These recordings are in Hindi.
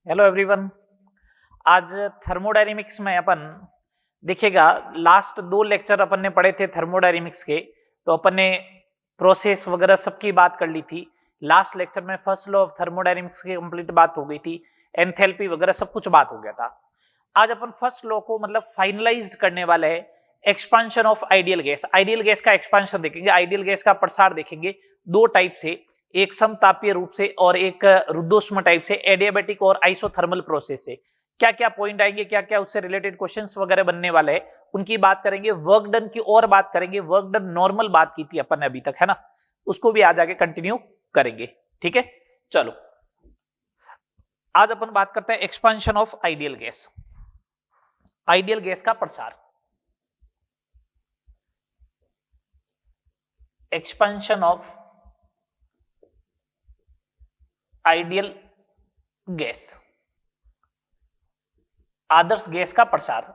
Hello everyone. आज थर्मोडायनेमिक्स में अपन देखिएगा, लास्ट 2 लेक्चर अपन ने पढ़े थे थर्मोडायनेमिक्स के, तो अपन ने प्रोसेस वगैरह सबकी बात कर ली थी। लास्ट लेक्चर में फर्स्ट लॉ ऑफ थर्मोडायनेमिक्स की कंप्लीट बात हो गई थी, एंथैल्पी वगैरह सब कुछ बात हो गया था। आज अपन फर्स्ट लॉ को मतलब फाइनलाइज करने वाले हैं, expansion of ideal gas. Ideal gas का एक्सपांशन देखेंगे, आइडियल गैस का प्रसार देखेंगे दो टाइप से, एक समतापीय रूप से और एक रुद्धोष्म टाइप से, एडियाबैटिक और आइसोथर्मल प्रोसेस से। क्या क्या पॉइंट आएंगे, क्या क्या उससे रिलेटेड क्वेश्चंस वगैरह बनने वाले हैं, उनकी बात करेंगे। वर्क डन की और बात करेंगे, वर्क डन नॉर्मल बात की थी अपन ने अभी तक, है ना, उसको भी आज आगे कंटिन्यू करेंगे। ठीक है, चलो आज अपन बात करते हैं expansion of ideal gas, ideal gas का प्रसार। Expansion of ideal gas, Adarsh gas का प्रसार।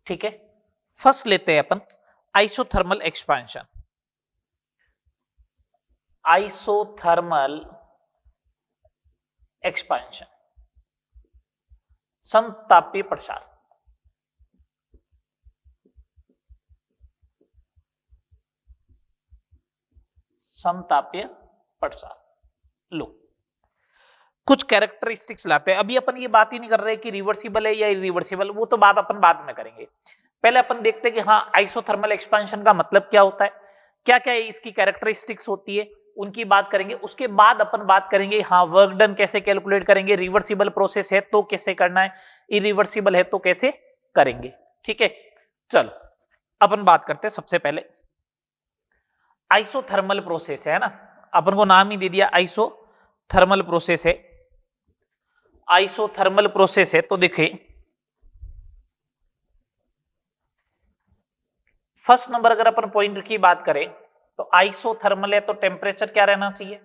ठीक है, फर्स्ट लेते हैं अपन आइसोथर्मल एक्सपांशन। आइसोथर्मल एक्सपांशन, समतापीय प्रसार। समतापीय प्रसार। लो, कुछ कैरेक्टरिस्टिक्स लाते हैं। अभी अपन ये बात ही नहीं कर रहे कि रिवर्सिबल है या इरिवर्सिबल, वो तो बात अपन बाद में करेंगे। पहले अपन देखते हैं कि हाँ, आइसोथर्मल एक्सपांशन का मतलब क्या होता है, क्या क्या इसकी कैरेक्टरिस्टिक्स होती है, उनकी बात करेंगे। उसके बाद अपन बात करेंगे हाँ, वर्क डन कैसे कैलकुलेट करेंगे, रिवर्सिबल प्रोसेस है तो कैसे करना है, इरिवर्सिबल है तो कैसे करेंगे। ठीक है, चलो अपन बात करते हैं। सबसे पहले आइसोथर्मल प्रोसेस है ना, अपन को नाम ही दे दिया आइसोथर्मल प्रोसेस है। आइसोथर्मल प्रोसेस है तो देखिए, फर्स्ट नंबर अगर अपन पॉइंट की बात करें तो आइसोथर्मल है तो टेम्परेचर क्या रहना चाहिए,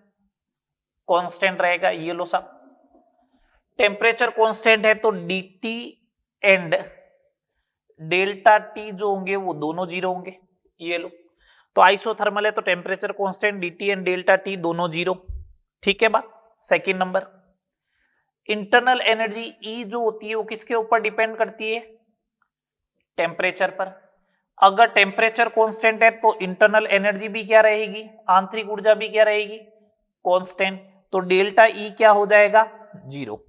कांस्टेंट रहेगा। ये लो साहब, टेम्परेचर कांस्टेंट है तो dt एंड डेल्टा टी जो होंगे वो दोनों जीरो होंगे। ये लो, तो आइसोथर्मल है तो temperature constant dt and delta T दोनों जीरो। ठीक है बात। Second number, internal energy E जो होती है वो किसके ऊपर डिपेंड करती है, टेम्परेचर पर। अगर टेम्परेचर कांस्टेंट है तो इंटरनल एनर्जी भी क्या रहेगी, आंतरिक ऊर्जा भी क्या रहेगी, कांस्टेंट। तो डेल्टा E क्या हो जाएगा, जीरो।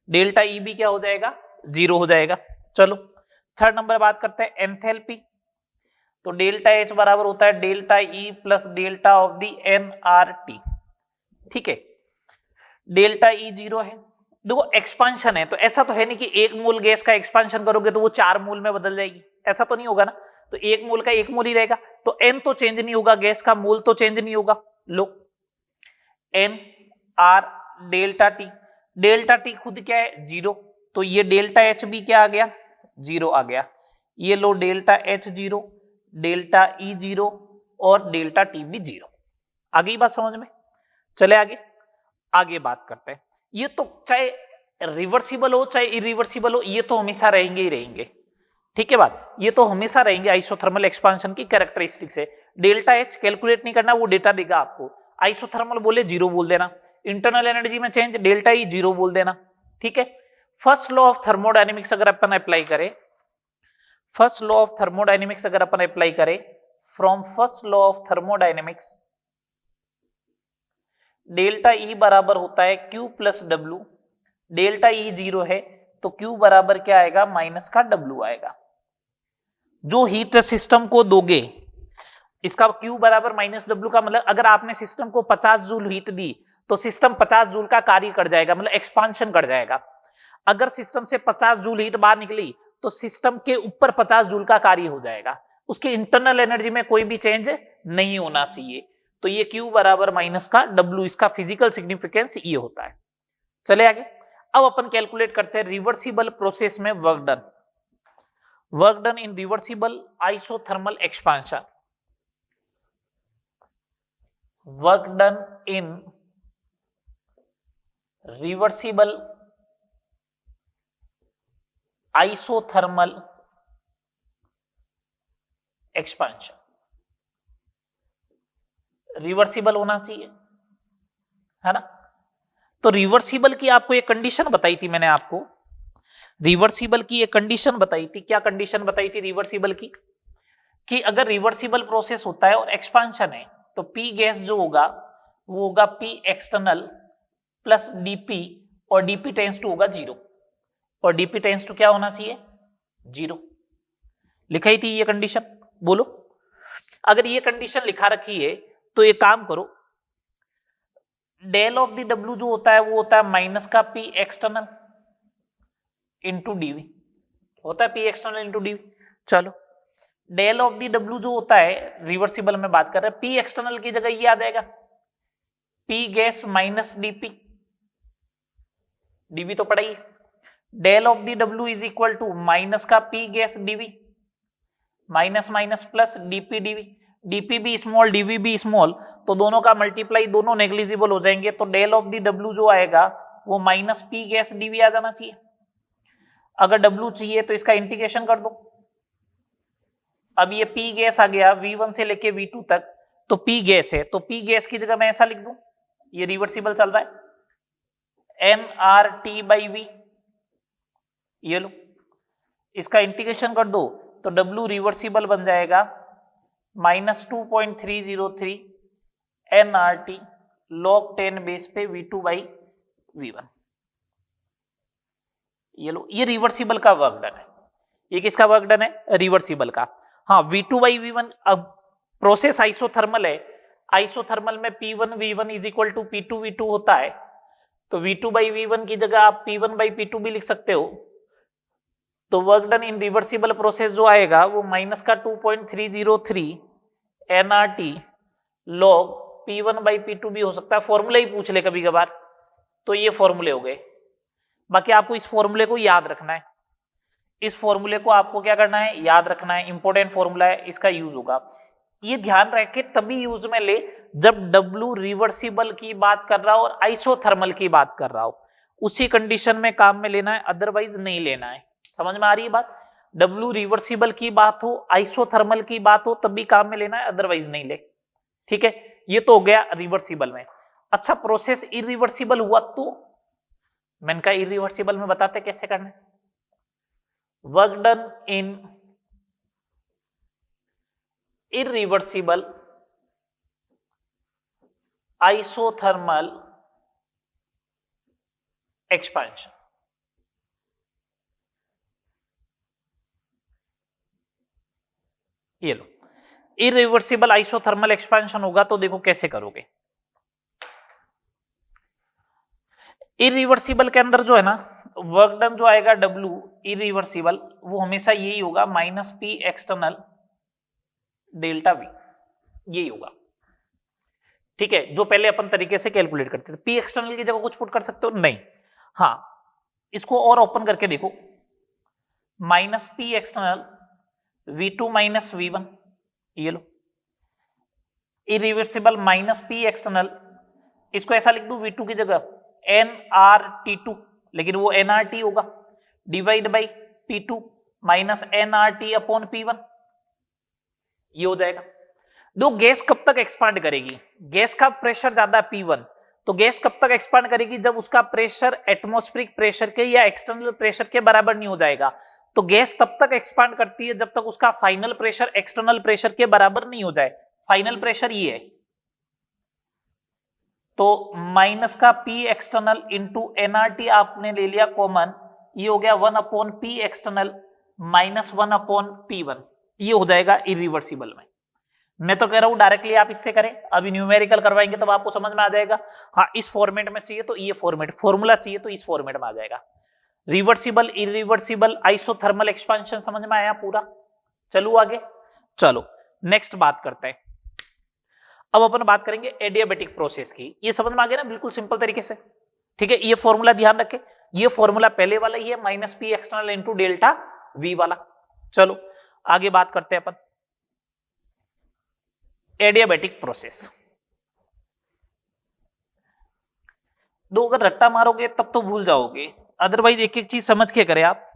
डेल्टा E भी क्या हो जाएगा, जीरो हो जाएगा। चलो थर्ड नंबर बात करते हैं एंथैल्पी। तो डेल्टा H बराबर होता है delta E plus delta of the nRT। ठीक है, डेल्टा E जीरो है। देखो एक्सपांशन है तो ऐसा तो है नहीं कि एक मोल गैस का एक्सपांशन करोगे तो वो 4 मोल में बदल जाएगी, ऐसा तो नहीं होगा ना। तो एक मोल का एक मोल ही रहेगा, तो n तो चेंज नहीं होगा, गैस का मोल तो चेंज नहीं होगा। लो, n r delta T, delta T खुद क्या है, जीरो। तो ये डेल्टा H भी क्या आ गया, जीरो आ गया। ये लो, delta H zero, delta E zero और डेल्टा T भी जीरो। आ गई बात समझ में। चले आगे, आगे बात करते हैं। ये तो चाहे रिवर्सिबल हो चाहे इरिवर्सिबल हो, ये तो हमेशा रहेंगे ही रहेंगे। ठीक है बात, ये तो हमेशा रहेंगे। आइसोथर्मल एक्सपांशन की कैरेक्टरिस्टिक्स है। डेल्टा एच कैलकुलेट नहीं करना, वो डेटा देगा आपको। आइसोथर्मल बोले जीरो बोल देना, इंटरनल एनर्जी में चेंज डेल्टा ई जीरो बोल देना। ठीक है, फर्स्ट लॉ ऑफ थर्मोडायनेमिक्स अगर अपन अप्लाई करें, फर्स्ट लॉ ऑफ थर्मोडायनेमिक्स अगर अपन अप्लाई करें, from first law of thermodynamics, delta E बराबर होता है Q plus W. Delta E zero है तो Q बराबर क्या आएगा, माइनस का W आएगा। जो हीट सिस्टम को दोगे, इसका Q बराबर माइनस डब्ल्यू का मतलब अगर आपने सिस्टम को 50 जूल हीट दी तो सिस्टम 50 जूल का कार्य कर जाएगा, मतलब एक्सपांशन कर जाएगा। अगर सिस्टम से 50 जूल हीट बाहर निकली तो सिस्टम के ऊपर 50 जूल का कार्य हो जाएगा। उसकी इंटरनल एनर्जी में कोई भी चेंज नहीं होना चाहिए। तो ये Q बराबर माइनस का W, इसका फिजिकल सिग्निफिकेंस ये होता है। चले आगे, अब अपन कैलकुलेट करते हैं रिवर्सिबल प्रोसेस में वर्क डन। वर्क डन इन reversible isothermal expansion, work done इन रिवर्सिबल आइसोथर्मल एक्सपांशन, रिवर्सिबल होना चाहिए, है ना। तो रिवर्सिबल की आपको एक कंडीशन बताई थी मैंने आपको, रिवर्सिबल की एक कंडीशन बताई थी। क्या कंडीशन बताई थी रिवर्सिबल की? कि अगर रिवर्सिबल प्रोसेस होता है और एक्सपांशन है तो पी गैस जो होगा वो होगा पी एक्सटर्नल प्लस डीपी, और डीपी टेंस टू होगा 0, और डीपी टेंस टू क्या होना चाहिए? 0। लिखाई थी ये कंडीशन, बोलो। अगर ये कंडीशन लिखा रखी है तो एक काम करो, डेल ऑफ द डब्ल्यू जो होता है वो होता है माइनस का पी एक्सटर्नल इंटू डीवी, होता है पी एक्सटर्नल इंटू डीवी। चलो, डेल ऑफ दी डब्ल्यू जो होता है रिवर्सिबल में बात कर रहे हैं, पी एक्सटर्नल की जगह ये आ जाएगा P gas minus dP, dV तो पड़ा ही। Del of the W is equal to minus का P gas dV, minus minus plus dP dV, dP भी स्मॉल डीवी भी स्मॉल, तो दोनों का मल्टीप्लाई दोनों नेग्लिजिबल हो जाएंगे, तो डेल ऑफ दी डब्ल्यू जो आएगा वो माइनस पी गैस डीवी आ जाना चाहिए। अगर डब्ल्यू चाहिए तो इसका इंटीग्रेशन कर दो। अब ये पी गैस आ गया V1 से लेके V2 तक, तो पी गैस है, तो पी गैस की जगह मैं ऐसा लिख दूं, ये रिवर्सिबल चल रहा है, nRT/V, ये लो, इसका इंटीग्रेशन कर दो तो W रिवर्सिबल बन जाएगा -2.303 nRT log 10 बेस पे V2/V1। ये लो, ये रिवर्सिबल का वर्क डन है। ये किसका वर्क डन है? रिवर्सिबल का। हाँ, V2/V1, अब प्रोसेस आइसोथर्मल है, आइसोथर्मल में P1V1 is equal to P2V2 होता है, तो V2/V1 की जगह आप P1/P2 भी लिख सकते हो। तो वर्क डन इन रिवर्सिबल प्रोसेस जो आएगा वो माइनस का 2.303 nRT log P1/P2 भी हो सकता है, फॉर्मूला ही पूछ ले कभी कभार, तो ये फॉर्मूले हो गए। बाकी आपको इस फॉर्मूले को याद रखना है, इस फॉर्मूले को आपको क्या करना है? याद रखना है, इंपॉर्टेंट फॉर्मूला है, इसका यूज होगा। ये ध्यान रखे तभी यूज में ले जब डब्ल्यू रिवर्सिबल की बात कर रहा हो और आइसोथर्मल की बात कर रहा हो, उसी कंडीशन में काम में लेना है, अदरवाइज नहीं लेना है। समझ में आ रही है बात? डब्ल्यू रिवर्सिबल की बात हो, आइसोथर्मल की बात हो, तभी काम में लेना है, अदरवाइज नहीं ले। ठीक है, ये तो हो गया रिवर्सिबल में। अच्छा, प्रोसेस इरिवर्सिबल हुआ तो मैंने कहा इरिवर्सिबल में बताते कैसे करना है। वर्क डन इन irreversible isothermal expansion, ये लो, इरिवर्सिबल आइसोथर्मल एक्सपेंशन होगा तो देखो कैसे करोगे। इरिवर्सिबल के अंदर जो है ना, वर्क डन जो आएगा W इरिवर्सिबल, वो हमेशा यही होगा minus P external delta V, यही होगा। ठीक है, जो पहले अपन तरीके से कैलकुलेट करते थे। पी एक्सटर्नल की जगह कुछ पुट कर सकते हो? नहीं। हाँ, इसको और ओपन करके देखो, minus P external V2 minus V1, ये लो, इरिवर्सिबल माइनस पी एक्सटर्नल, इसको ऐसा लिख दूं V2 की जगह nRT2, लेकिन वो nRT होगा, divide by P2 minus nRT upon P1, ये हो जाएगा। दो, गैस कब तक एक्सपांड करेगी? गैस का प्रेशर ज्यादा है P1, तो गैस कब तक एक्सपांड करेगी? जब उसका प्रेशर एटमॉस्फेरिक प्रेशर के या एक्सटर्नल प्रेशर के बराबर नहीं हो जाएगा। तो गैस तब तक एक्सपांड करती है जब तक उसका फाइनल प्रेशर एक्सटर्नल प्रेशर के बराबर नहीं हो जाए। फाइनल प्रेशर ये है, तो माइनस का P एक्सटर्नल इंटू nRT आपने ले लिया कॉमन, ये हो गया 1 upon P external minus 1 upon P1, ये हो जाएगा इरिवर्सिबल में। मैं तो कह रहा हूं डायरेक्टली आप इससे करें, अभी न्यूमेरिकल करवाएंगे तब आपको समझ में आ जाएगा। हाँ, इस फॉर्मेट में चाहिए तो ये फॉर्मेट, फॉर्मूला चाहिए तो इस फॉर्मेट में आ जाएगा। रिवर्सिबल इरिवर्सिबल आइसोथर्मल एक्सपेंशन समझ में आया पूरा? चलो आगे, चलो नेक्स्ट बात करते हैं। अब अपन बात करेंगे एडियाबेटिक प्रोसेस की। ये समझ में आ गया ना बिल्कुल सिंपल तरीके से? ठीक है, ये फॉर्मूला ध्यान रखें, ये फॉर्मूला पहले वाला ही है, minus P external into delta V वाला। चलो आगे बात करते हैं अपन एडियाबेटिक प्रोसेस। दो अगर रट्टा मारोगे तब तो भूल जाओगे, अदरवाइज एक एक चीज समझ के करें आप।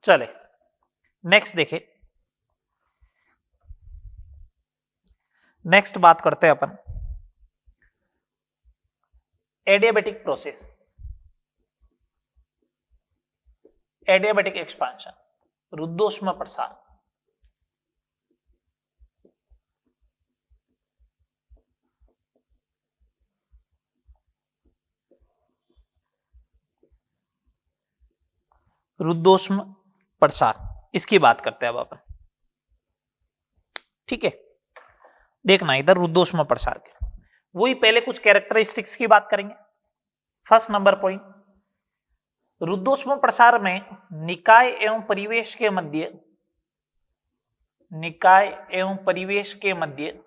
चले नेक्स्ट देखे, नेक्स्ट बात करते हैं अपन एडियाबेटिक प्रोसेस, एडियाबेटिक एक्सपांशन, रुद्धोष्म प्रसार। रुद्धोष्म प्रसार इसकी बात करते हैं अब अपन, ठीक है। देखना इधर रुद्धोष्म प्रसार के वही पहले कुछ कैरेक्टरिस्टिक्स की बात करेंगे। फर्स्ट नंबर पॉइंट, रुद्धोष्म प्रसार में निकाय एवं परिवेश के मध्य, निकाय एवं परिवेश के मध्य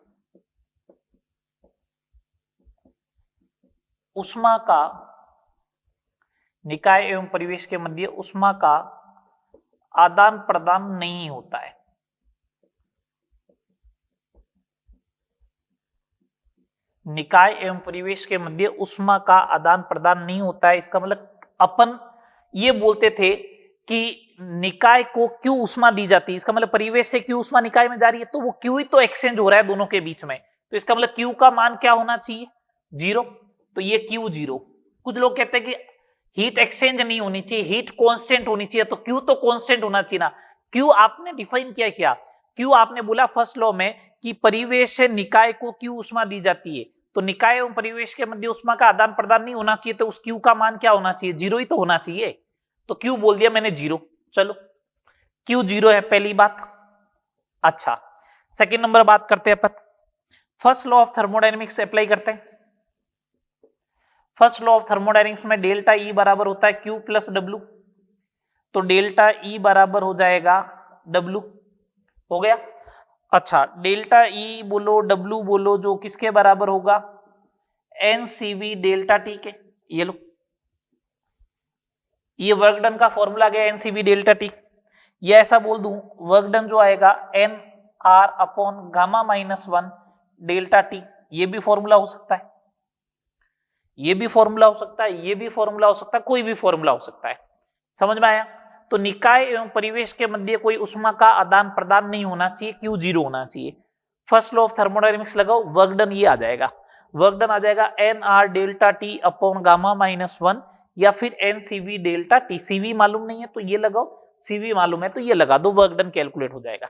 ऊष्मा का, निकाय एवं परिवेश के मध्य ऊष्मा का आदान प्रदान नहीं होता है। निकाय एवं परिवेश के मध्य ऊष्मा का आदान प्रदान नहीं होता है। इसका मतलब अपन ये बोलते थे कि निकाय को क्यों ऊष्मा दी जाती है, इसका मतलब परिवेश से क्यों ऊष्मा निकाय में जा रही है, तो वो क्यू ही तो एक्सचेंज हो रहा है दोनों के बीच में, तो इसका मतलब क्यू का मान क्या होना चाहिए, 0। तो ये क्यू 0। कुछ लोग कहते हैं कि हीट एक्सचेंज नहीं होनी चाहिए, हीट कांस्टेंट होनी चाहिए, तो क्यू तो कांस्टेंट होना चाहिए ना। क्यू आपने डिफाइन किया क्या, क्यू आपने बोला फर्स्ट लॉ में कि परिवेश से निकाय को क्यू ऊष्मा दी जाती है, तो निकाय एवं परिवेश के मध्य ऊष्मा का आदान प्रदान नहीं होना चाहिए, तो उस क्यू का मान क्या होना चाहिए, 0 ही तो होना चाहिए। तो क्यू बोल दिया मैंने 0, चलो क्यू 0 है पहली बात। अच्छा सेकंड नंबर बात करते हैं अपन, first law of thermodynamics apply करते हैं। फर्स्ट लॉ ऑफ थर्मोडायनेमिक्स में डेल्टा ई बराबर होता है क्यू प्लस डब्ल्यू, तो डेल्टा ई बराबर हो जाएगा डब्ल्यू, हो गया। अच्छा डेल्टा ई बोलो डब्ल्यू बोलो जो किसके बराबर होगा, N C V delta T के। ये लो ये वर्क डन का फॉर्मूला गया N C V delta T. ये ऐसा बोल दूं वर्क डन जो आएगा N R upon gamma -1 delta T, ये भी फॉर्मूला हो सकता है, ये भी फॉर्मूला हो सकता है, ये भी फॉर्मूला हो सकता है, कोई भी फॉर्मूला हो सकता है। समझ में आया। तो निकाय एवं परिवेश के मध्य कोई ऊष्मा का आदान प्रदान नहीं होना चाहिए, क्यू 0 होना चाहिए। फर्स्ट लॉ ऑफ थर्मोडायनेमिक्स लगाओ, वर्क डन ये आ जाएगा, वर्क डन आ जाएगा N R delta T upon gamma -1 या फिर N C V delta T. CV मालूम नहीं है तो ये लगाओ, सीवी मालूम है तो ये लगा दो, वर्क डन कैलकुलेट हो जाएगा।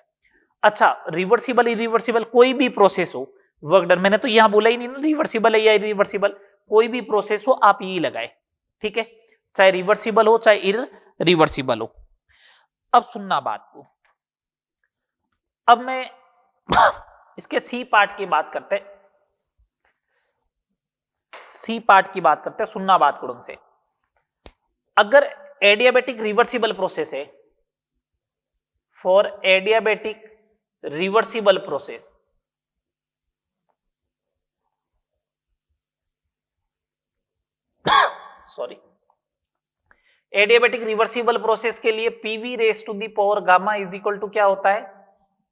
अच्छा रिवर्सिबल इरिवर्सिबल कोई भी प्रोसेस हो, वर्क डन मैंने तो यहां बोला ही नहीं ना रिवर्सिबल है या इरिवर्सिबल, कोई भी प्रोसेस हो आप यही लगाए, ठीक है, चाहे रिवर्सिबल हो चाहे इरिवर्सिबल हो। अब सुनना बात को, अब मैं इसके सी पार्ट की बात करते हैं, सी पार्ट की बात करते हैं, सुनना बात को ढंग से। अगर एडियाबेटिक रिवर्सिबल प्रोसेस है, for adiabatic reversible process, sorry, adiabatic reversible process के लिए PV raise to the power gamma is equal to क्या होता है,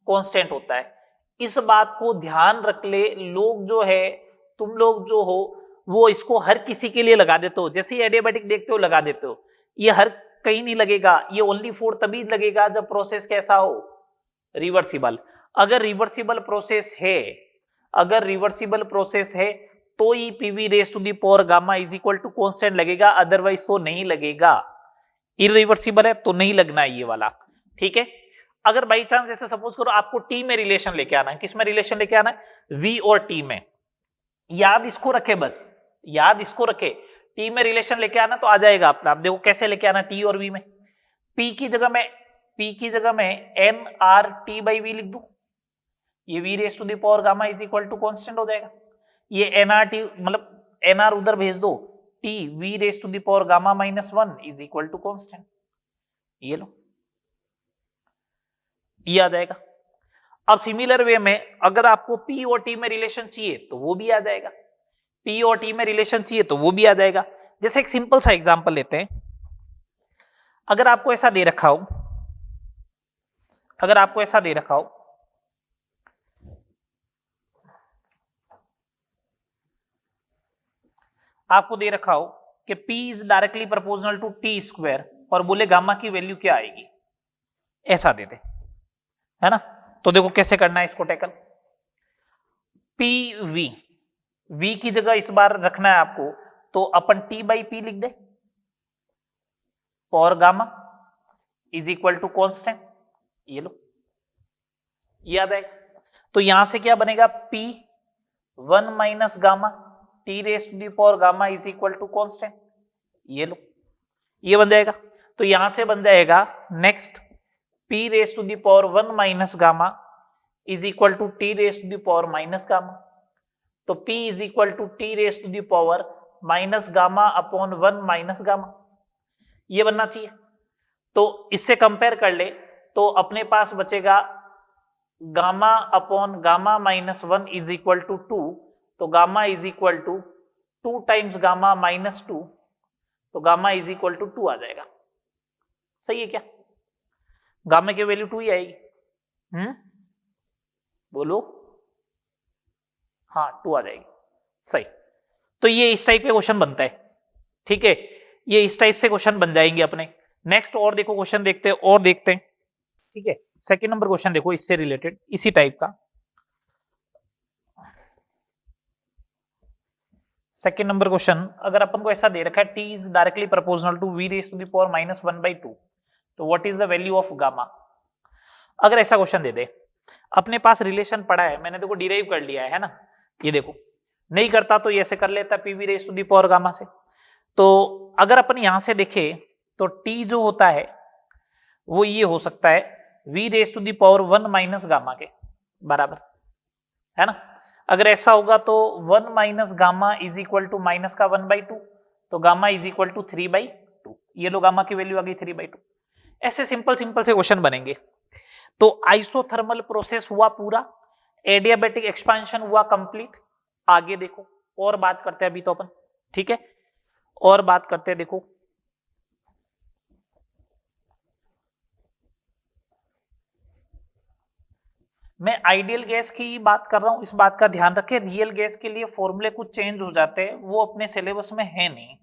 कांस्टेंट होता है। इस बात को ध्यान रख ले, लोग जो है तुम लोग जो हो वो इसको हर किसी के लिए लगा देते हो, जैसे ही एडियाबेटिक देखते हो लगा देते हो, ये हर कहीं नहीं लगेगा, ये ओनली फॉर तभी लगेगा जब प्रोसेस कैसा हो, रिवर्सिबल। अगर रिवर्सिबल प्रोसेस है, अगर रिवर्सिबल प्रोसेस है तो ही PV raise to the power gamma is equal to constant लगेगा, अदरवाइज तो नहीं लगेगा। इरिवर्सिबल है तो नहीं लगना है ये वाला, ठीक है। अगर बाई चांस ऐसे सपोज करो आपको टी में रिलेशन लेके आना है, किस में रिलेशन लेके आना है, वी और टी में, याद इसको रखे, बस याद इसको रखे, टी में रिलेशन लेके आना तो आ जाएगा अपना। आप देखो कैसे लेके आना टी और वी में, पी की जगह में N R T by V लिख दू, ये V raise to the power gamma is equal to constant हो जाएगा। ये एनआर टी मतलब एनआर उधर भेज दो, T V raise to the power gamma -1 is equal to constant, ये लो ये आ जाएगा। अब सिमिलर वे में अगर आपको पी और टी में रिलेशन चाहिए तो वो भी आ जाएगा, पी और टी में रिलेशन चाहिए तो वो भी आ जाएगा। जैसे एक सिंपल सा एग्जांपल लेते हैं, अगर आपको ऐसा दे रखा हो, अगर आपको ऐसा दे रखा हो आपको दे रखा हो कि P is directly proportional to T square और बोले गामा की वैल्यू क्या आएगी, ऐसा दे दे, है ना। तो देखो कैसे करना है इसको टैकल। पी वी, वी की जगह इस बार रखना है आपको, तो अपन टी बाई पी लिख दे, और gamma is equal to constant, ये लो, याद है। तो यहां से क्या बनेगा, P 1 minus gamma T raise to the power gamma is equal to constant, ये लो, ये बन जाएगा। तो यहां से बन जाएगा next P raise to the power 1 minus gamma is equal to T raise to the power minus gamma. तो P is equal to T raise to the power minus gamma upon 1 minus gamma, ये बनना चाहिए। तो इससे कंपेयर कर ले तो अपने पास बचेगा gamma upon gamma minus 1 is equal to 2, तो gamma is equal to 2 times gamma minus 2, तो गामा इज इक्वल टू 2 आ जाएगा। सही है क्या, गामा की वैल्यू 2 ही आएगी। बोलो, हाँ 2 आ जाएगी, सही। तो ये इस टाइप के क्वेश्चन बनता है, ठीक है, ये इस टाइप से क्वेश्चन बन जाएंगे अपने। नेक्स्ट और देखो क्वेश्चन देखते हैं, और देखते हैं, ठीक है। सेकंड नंबर क्वेश्चन देखो इससे रिलेटेड, इसी टाइप का। सेकंड नंबर क्वेश्चन, अगर अपन को ऐसा दे रखा है T is directly proportional to V raise to the power minus 1/2, तो what is the value of gamma. अगर ऐसा क्वेश्चन दे दे, अपने पास रिलेशन पड़ा है, मैंने देखो डिराइव कर लिया है ना, ये देखो, नहीं करता तो ये ऐसे कर लेता P V raise to the power gamma से। तो अगर अपन यहां से देखें तो टी जो होता है वो ये हो सकता है V raise to the power 1 minus gamma के बराबर, है ना। अगर ऐसा होगा तो 1 minus gamma is equal to minus का 1/2, तो गामा इज इक्वल टू 3/2, ये लो गामा की वैल्यू आ गई 3/2। ऐसे सिंपल सिंपल से क्वेश्चन बनेंगे। तो आइसोथर्मल प्रोसेस हुआ पूरा, एडियाबैटिक एक्सपांशन हुआ कंप्लीट। आगे देखो और बात करते हैं अभी तो अपन, ठीक है, और बात करते हैं। देखो मैं आइडियल गैस की बात कर रहा हूं, इस बात का ध्यान रखें, रियल गैस के लिए फॉर्मूले कुछ चेंज हो जाते हैं, वो अपने सिलेबस में है नहीं।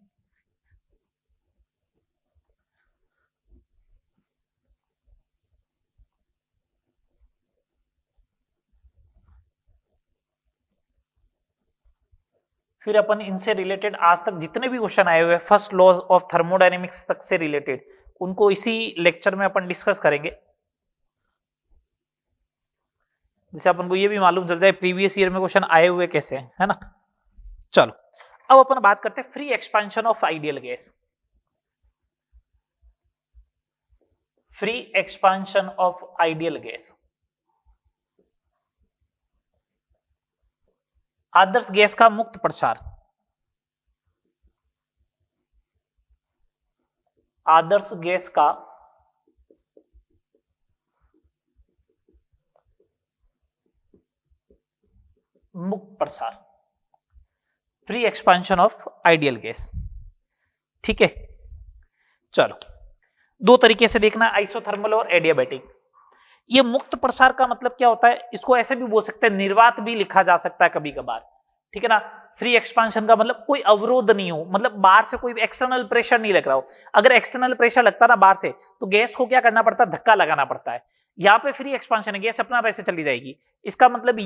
फिर अपन इनसे रिलेटेड आज तक जितने भी क्वेश्चन आए हुए फर्स्ट लॉ ऑफ थर्मोडायनेमिक्स तक से रिलेटेड, उनको इसी लेक्चर में अपन डिस्कस करेंगे, जिससे अपन को ये भी मालूम चल जाए प्रीवियस ईयर में क्वेश्चन आए हुए कैसे हैं, है ना। चलो अब अपन बात करते हैं free expansion of ideal gas. Free expansion of ideal gas, Adarsh gas का मुक्त प्रसार। आदर्श गैस का मुक्त प्रसार, free expansion of ideal gas, ठीक है। चलो दो तरीके से देखना, आइसोथर्मल और एडियाबैटिक। ये मुक्त प्रसार का मतलब क्या होता है, इसको ऐसे भी बोल सकते हैं, निर्वात भी लिखा जा सकता है कभी कभार, ठीक है ना। फ्री एक्सपेंशन का मतलब कोई अवरोध नहीं हो, मतलब बाहर से कोई एक्सटर्नल प्रेशर नहीं लग रहा हो। अगर एक्सटर्नल प्रेशर लगता ना बाहर से, तो गैस को क्या करना पड़ता है, धक्का लगाना पड़ता है। यहाँ पे फ्री एक्सपेंशन है, गैस अपना वैसे चली जाएगी। इसका मतलब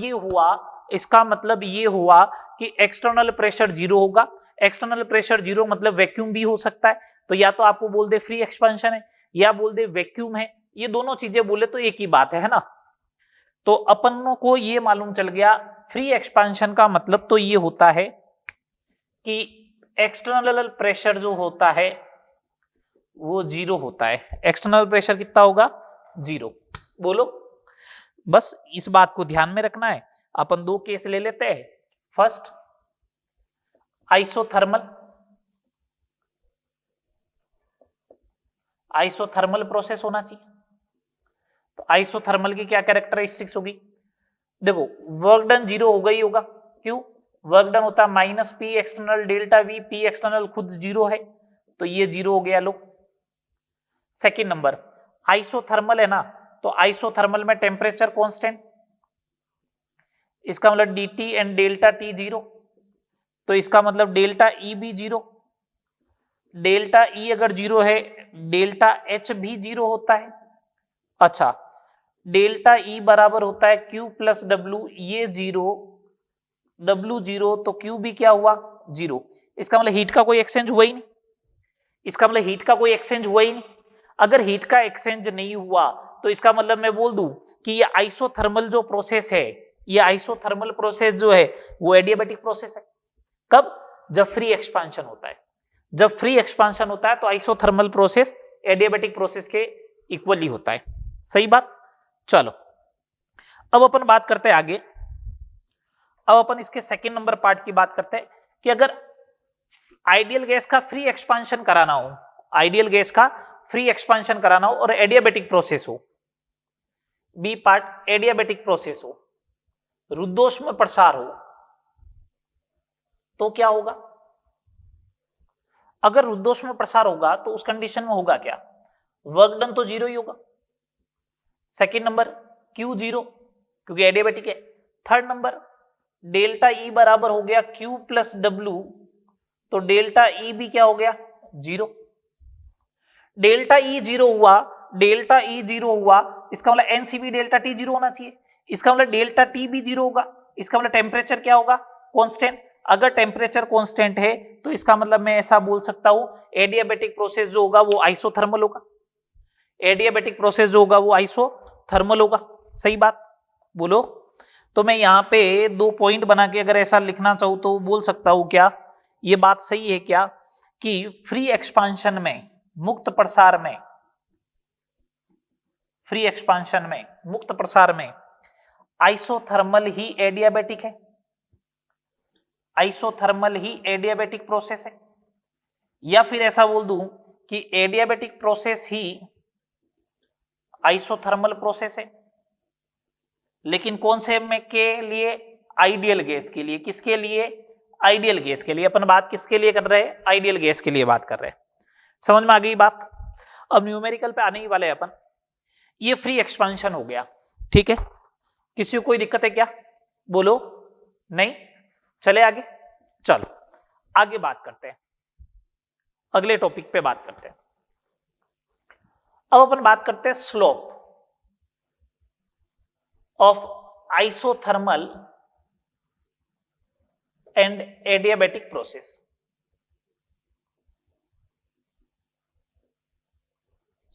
ये हुआ कि एक्सटर्नल प्रेशर जीरो होगा। एक्सटर्नल प्रेशर जीरो मतलब वैक्यूम भी हो सकता है, तो या तो आपको बोल दे फ्री एक्सपेंशन है या बोल दे वैक्यूम है, ये दोनों चीजें बोले तो एक ही बात है ना। तो अपन को ये मालूम चल गया फ्री एक्सपेंशन का मतलब तो ये होता है कि एक्सटर्नल प्रेशर जो होता है वो जीरो होता है। एक्सटर्नल प्रेशर कितना होगा, जीरो। बोलो, बस इस बात को ध्यान में रखना है। अपन दो केस ले लेते हैं। फर्स्ट आइसोथर्मल प्रोसेस होना चाहिए। तो आइसोथर्मल की क्या कैरेक्टरिस्टिक्स होगी, देखो वर्क डन जीरो होगा ही होगा। क्यों, वर्क डन होता है minus P external delta we, P external खुद जीरो है, तो ये जीरो हो गया। लो सेकेंड नंबर, आइसोथर्मल है ना, तो आइसोथर्मल में टेम्परेचर कांस्टेंट, इसका मतलब dt and delta T zero, तो इसका मतलब डेल्टा ई भी जीरो। डेल्टा ई अगर जीरो है, डेल्टा एच भी जीरो होता है। अच्छा, डेल्टा ई बराबर होता है क्यू प्लस डब्ल्यू, ये जीरो, डब्ल्यू जीरो तो क्यू भी क्या हुआ जीरो। इसका मतलब हीट का कोई एक्सचेंज हुआ ही नहीं, इसका मतलब हीट का कोई एक्सचेंज हुआ ही नहीं। अगर हीट का एक्सचेंज नहीं हुआ तो इसका मतलब मैं बोल दूं कि ये आइसोथर्मल जो प्रोसेस है, ये आइसोथर्मल प्रोसेस जो है वो एडियाबैटिक प्रोसेस है। कब? जब फ्री एक्सपांशन होता है। जब फ्री एक्सपांशन होता है तो आइसोथर्मल प्रोसेस एडियाबैटिक प्रोसेस के इक्वली होता है। सही बात। चलो अब अपन बात करते हैं आगे। अब अपन इसके सेकंड नंबर पार्ट की बात करते हैं कि अगर आइडियल गैस का फ्री एक्सपांशन कराना हो, आइडियल गैस का फ्री एक्सपांशन कराना हो और एडियाबैटिक प्रोसेस हो, बी पार्ट एडियाबैटिक प्रोसेस हो, रुद्धोष्म प्रसार हो, तो क्या होगा? अगर रुद्धोष्म प्रसार होगा तो उस कंडीशन में होगा क्या? वर्क डन तो जीरो ही होगा। सेकंड नंबर क्यू जीरो क्योंकि एडियाबैटिक है। थर्ड नंबर डेल्टा ई बराबर हो गया क्यू प्लस डब्ल्यू, तो डेल्टा ई भी क्या हो गया जीरो। डेल्टा ई जीरो हुआ, डेल्टा ई जीरो हुआ, इसका मतलब एनसीबी डेल्टा टी जीरो होना चाहिए। इसका मतलब डेल्टा टी भी जीरो होगा। इसका मतलब टेम्परेचर क्या होगा? कांस्टेंट। अगर टेम्परेचर कांस्टेंट है तो इसका मतलब मैं ऐसा बोल सकता हूं एडियाबैटिक प्रोसेस जो होगा वो आइसोथर्मल होगा। एडियाबैटिक प्रोसेस जो होगा वो आइसोथर्मल होगा। सही बात बोलो। तो मैं यहां पे 2 पॉइंट बना के अगर ऐसा लिखना चाहूं तो बोल सकता हूं क्या ये बात सही है क्या कि फ्री एक्सपांशन में, मुक्त प्रसार में, फ्री एक्सपांशन में, मुक्त प्रसार में आइसोथर्मल ही एडियाबैटिक है, आइसोथर्मल ही एडियाबैटिक प्रोसेस है। या फिर ऐसा बोल दूं कि एडियाबैटिक प्रोसेस ही आइसोथर्मल प्रोसेस है, लेकिन कौन से में के लिए? आइडियल गैस के लिए। किसके लिए? आइडियल गैस के लिए। अपन बात किसके लिए कर रहे हैं? आइडियल गैस के लिए बात कर रहे हैं। समझ में आ गई बात? अब न्यूमेरिकल पे आने ही वाले अपन। ये फ्री एक्सपांशन हो गया, ठीक है। किसी को कोई दिक्कत है क्या? बोलो। नहीं? चले आगे। चलो आगे बात करते हैं, अगले टॉपिक पे बात करते हैं। अब अपन बात करते हैं slope of isothermal and adiabatic process.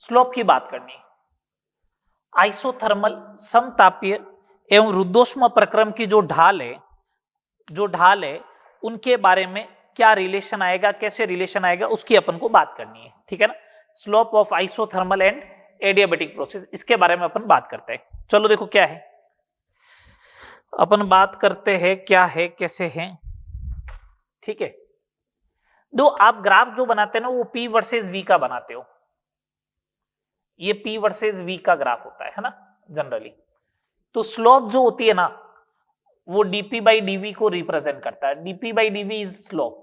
Slope की बात करनी। आइसोथर्मल समतापीय एवं रुद्धोष्म प्रक्रम की जो ढाल है उनके बारे में क्या रिलेशन आएगा, कैसे रिलेशन आएगा, उसकी अपन को बात करनी है, ठीक है ना। Slope of isothermal and adiabatic process, इसके बारे में अपन बात करते हैं। चलो देखो क्या है, अपन बात करते हैं क्या है कैसे है, ठीक है। दो आप ग्राफ जो बनाते हैं ना वो P वर्सेस V का बनाते हो। ये P वर्सेस V का ग्राफ होता है ना जनरली। तो स्लोप जो होती है ना वो dp बाई dv को रिप्रेजेंट करता है। dp by dv is slope.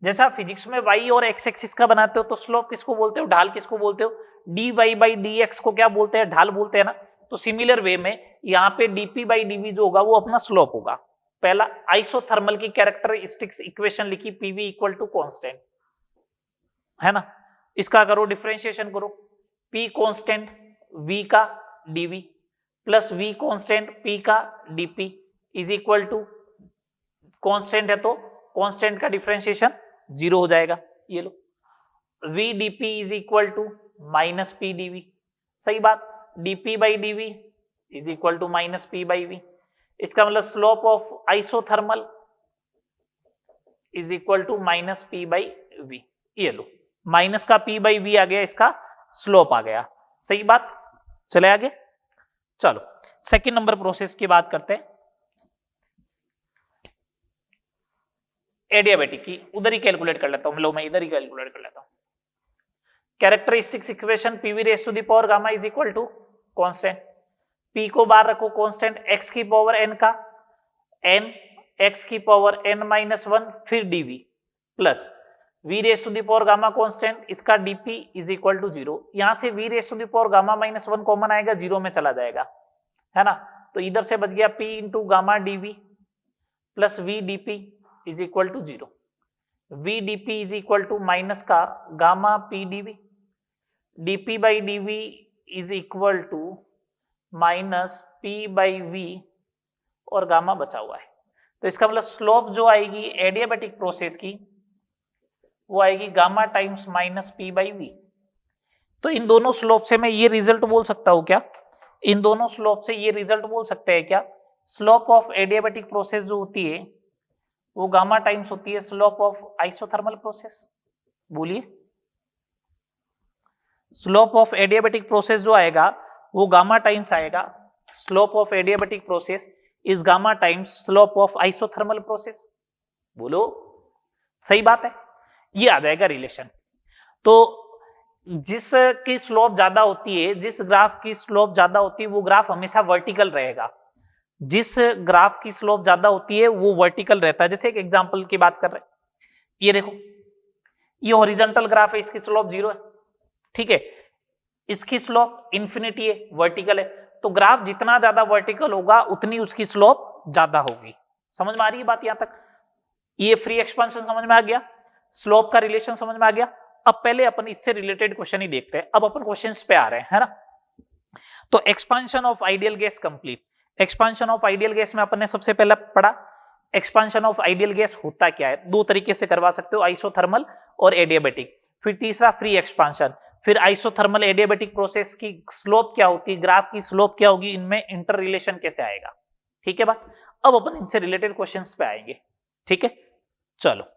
जैसा फिजिक्स में y और x एक्सिस का बनाते हो तो स्लोप किसको बोलते हो? ढाल किसको बोलते हो? dy बाई dx को क्या बोलते हैं? ढाल बोलते हैं ना। तो सिमिलर वे में यहाँ पे dp बाई dv जो होगा वो अपना स्लोप होगा। पहला आइसोथर्मल की कैरेक्टरिस्टिक्स इक्वेशन लिखी, pv इक्वल टू कॉन्स्टेंट, है ना। इसका करो डिफरेंशिएशन करो, p कॉन्स्टेंट v का dv plus v constant p का dp is equal to, constant है तो कॉन्स्टेंट का डिफरेंशिएशन 0 हो जाएगा। ये लो v dp is equal to minus p dv। सही बात। dp by dv is equal to minus p by v। इसका मतलब slope of isothermal is equal to minus p by v। ये लो माइनस का p बाई v आ गया, इसका स्लोप आ गया। सही बात। चले आगे। चलो सेकंड नंबर प्रोसेस की बात करते हैं, एडियाबैटिक की। उधर ही कैलकुलेट कर लेता हूं, लो मैं इधर ही कैलकुलेट कर लेता हूं। Characteristics equation PV raise to the power gamma is equal to constant, P को बाहर रखो कांस्टेंट, एक्स की पावर एन का एन, एक्स की पावर एन माइनस 1 फिर DV plus V raise to the power gamma constant, इसका डीपी इज इक्वल टू 0। यहां से V raise to the power gamma minus 1 common आएगा, 0 में चला जाएगा, है ना। तो इधर से बच गया p into gamma dV plus V dP is equal to 0। V dP is equal to minus का gamma P dV dp by dv is equal to minus P by V और गामा बचा हुआ है। तो इसका मतलब स्लोप जो आएगी एडियाबैटिक प्रोसेस की वो आएगी gamma times minus P by V. तो इन दोनों स्लोप से मैं ये रिजल्ट बोल सकता हूं क्या, इन दोनों स्लोप से ये रिजल्ट बोल सकते हैं क्या, स्लोप ऑफ एडियाबैटिक प्रोसेस जो होती है वो गामा टाइम्स होती है स्लोप ऑफ आइसोथर्मल प्रोसेस। बोलिए, स्लोप ऑफ एडियाबैटिक प्रोसेस जो आएगा वो गामा टाइम्स आएगा, slope of adiabatic process is gamma times slope of isothermal process. बोलो, सही बात है, ये आ जाएगा रिलेशन। तो जिसकी स्लोप ज्यादा होती है, जिस ग्राफ की स्लोप ज्यादा होती है वो ग्राफ हमेशा वर्टिकल रहेगा, जिस ग्राफ की स्लोप ज्यादा होती है वो वर्टिकल रहता है। जैसे एक एग्जांपल की बात कर रहे हैं, ये देखो, ये हॉरिजॉन्टल ग्राफ है, इसकी स्लोप 0 है, ठीक है, इसकी स्लोप इंफिनिटी है, वर्टिकल है। तो ग्राफ जितना ज्यादा वर्टिकल होगा उतनी उसकी स्लोप ज्यादा होगी। समझ में आ रही है बात यहां तक? ये फ्री एक्सपेंशन समझ में आ गया, स्लोप का रिलेशन समझ में आ गया। अब पहले अपन इससे रिलेटेड क्वेश्चन ही देखते हैं, अब अपन क्वेश्चंस पे आ रहे हैं, है ना। तो expansion of ideal gas complete. Expansion of ideal gas में अपन ने सबसे पहले पढ़ा एक्सपेंशन ऑफ आइडियल गैस होता क्या है, दो तरीके से करवा सकते हो, आइसोथर्मल और एडियाबैटिक। फिर तीसरा फ्री एक्सपेंशन, फिर आइसोथर्मल एडियाबैटिक प्रोसेस की स्लोप क्या होती है, ग्राफ की स्लोप क्या होगी, इनमें इंटर रिलेशन कैसे आएगा। ठीक है बात, अब अपन इनसे रिलेटेड क्वेश्चंस पे आएंगे। ठीक है, चलो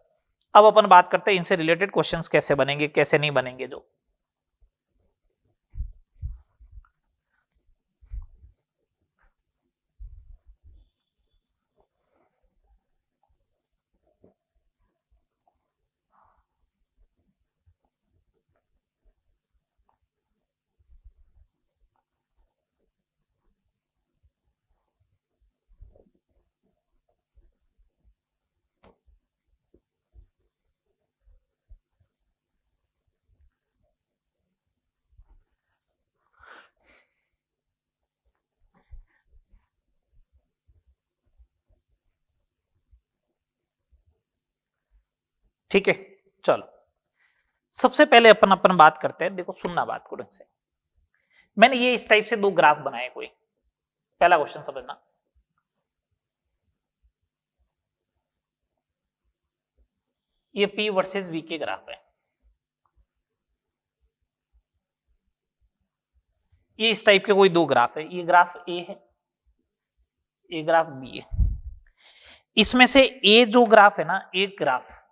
अब अपन बात करते हैं इनसे रिलेटेड क्वेश्चंस कैसे बनेंगे कैसे नहीं बनेंगे। जो ठीक है, चलो सबसे पहले अपन बात करते हैं, देखो सुनना बात करो इनसे। मैंने ये इस टाइप से दो ग्राफ बनाए, कोई पहला क्वेश्चन समझना, ये P वर्सेस V के ग्राफ है, ये इस टाइप के कोई दो ग्राफ है, ये ग्राफ A है, ये ग्राफ B है। इसमें से A जो ग्राफ है ना, एक ग्राफ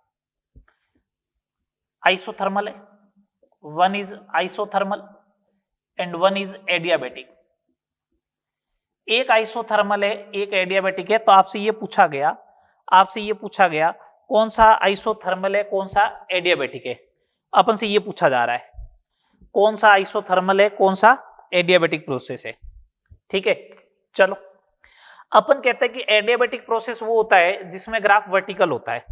आइसोथर्मल है, one is isothermal and one is adiabatic. एक आइसोथर्मल है एक एडियाबैटिक है। तो आपसे ये पूछा गया कौन सा आइसोथर्मल है कौन सा एडियाबैटिक है। अपन से ये पूछा जा रहा है कौन सा आइसोथर्मल है कौन सा एडियाबैटिक प्रोसेस है। ठीक है, चलो अपन कहते हैं कि एडियाबैटिक प्रोसेस वो होता है जिसमें ग्राफ वर्टिकल होता है।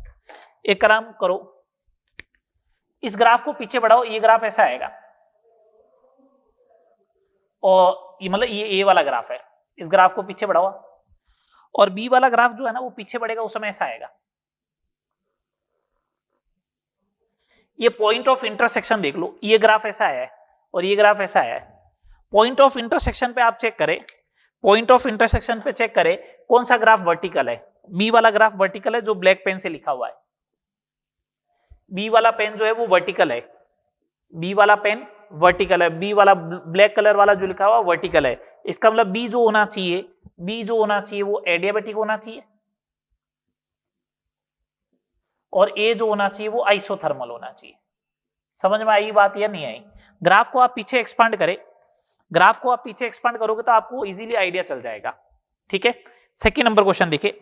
एक काम करो, इस ग्राफ को पीछे बढ़ाओ, ये ग्राफ ऐसा आएगा, और ये मतलब ये ए वाला ग्राफ है, इस ग्राफ को पीछे बढ़ाओ, और बी वाला ग्राफ जो है ना वो पीछे बढ़ेगा, उस समय ऐसा आएगा। ये पॉइंट ऑफ इंटरसेक्शन देख लो, ये ग्राफ ऐसा आया है और ये ग्राफ ऐसा आया है। पॉइंट ऑफ इंटरसेक्शन पे आप चेक करें, पॉइंट ऑफ इंटरसेक्शन पे चेक करें कौन सा ग्राफ वर्टिकल है। बी वाला ग्राफ वर्टिकल है जो ब्लैक पेन से लिखा हुआ है, बी वाला पेन जो है वो वर्टिकल है, बी वाला पेन वर्टिकल है, बी वाला ब्लैक कलर वाला जो लिखा हुआ वर्टिकल है। इसका मतलब बी जो होना चाहिए वो एडियाबैटिक होना चाहिए, और ए जो होना चाहिए वो आइसोथर्मल होना चाहिए। समझ में आई बात या नहीं आई? ग्राफ को आप पीछे एक्सपांड करें, ग्राफ को आप पीछे एक्सपांड करोगे तो आपको इजीली आइडिया चल जाएगा। ठीक है, सेकंड नंबर क्वेश्चन देखिए,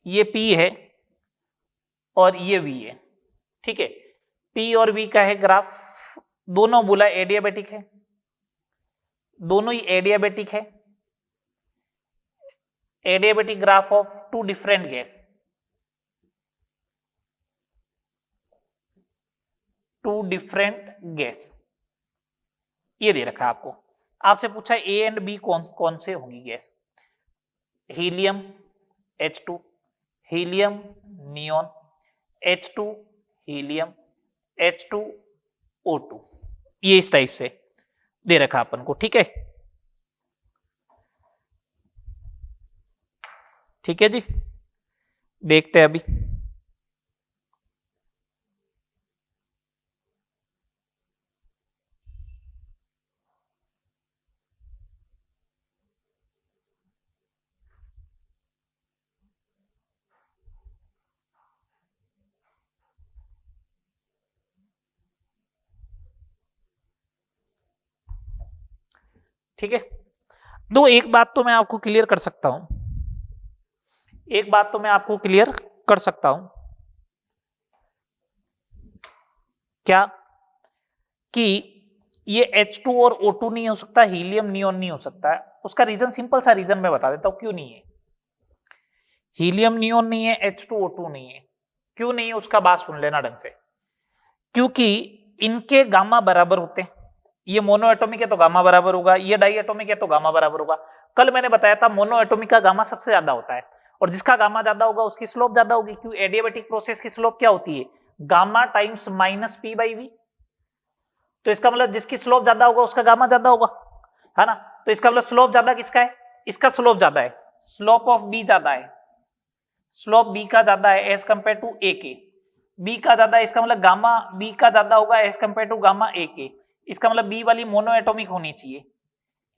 ये P है और ये V है। ठीक है, P और V का है ग्राफ, दोनों बोला एडियाबैटिक है, दोनों ही एडियाबैटिक है। Adiabatic graph of two different gas, two different gas, ये दे रखा है आपको। आपसे पूछा A एंड B कौन से होंगी gas, helium H2, helium neon, H2 helium, H2O2, ये इस टाइप से दे रखा अपन को। ठीक है, ठीक है जी, देखते हैं अभी। ठीक है, दो एक बात तो मैं आपको क्लियर कर सकता हूं, एक बात तो मैं आपको क्लियर कर सकता हूं, क्या कि ये H2 और O2 नहीं हो सकता, हीलियम नियोन नहीं हो सकता है। उसका रीजन सिंपल सा रीजन मैं बता देता हूं क्यों नहीं है। हीलियम नियोन नहीं है, H2O2 नहीं है, क्यों नहीं है उसका बात सुन लेना ढंग से। क्योंकि इनके गामा बराबर होते हैं, ये मोनो एटॉमिक है तो गामा बराबर होगा, ये डाई एटॉमिक है तो गामा बराबर होगा। कल मैंने बताया था मोनो एटॉमिक का गामा सबसे ज्यादा होता है, और जिसका गामा ज्यादा होगा उसकी स्लोप ज्यादा होगी। क्यों? एडियाबेटिक प्रोसेस की स्लोप क्या होती है? Gamma times minus P by V. तो इसका मतलब जिसकी स्लोप ज्यादा होगा उसका गामा ज्यादा होगा, है ना। तो इसका मतलब स्लोप ज्यादा किसका है? इसका स्लोप ज्यादा है, स्लोप ऑफ बी ज्यादा है, स्लोप बी का ज्यादा है एज कंपेयर टू ए के। बी का ज्यादा है, इसका मतलब गामा बी का ज्यादा होगा as compare to gamma A के। इसका मतलब बी वाली मोनो एटॉमिक होनी चाहिए,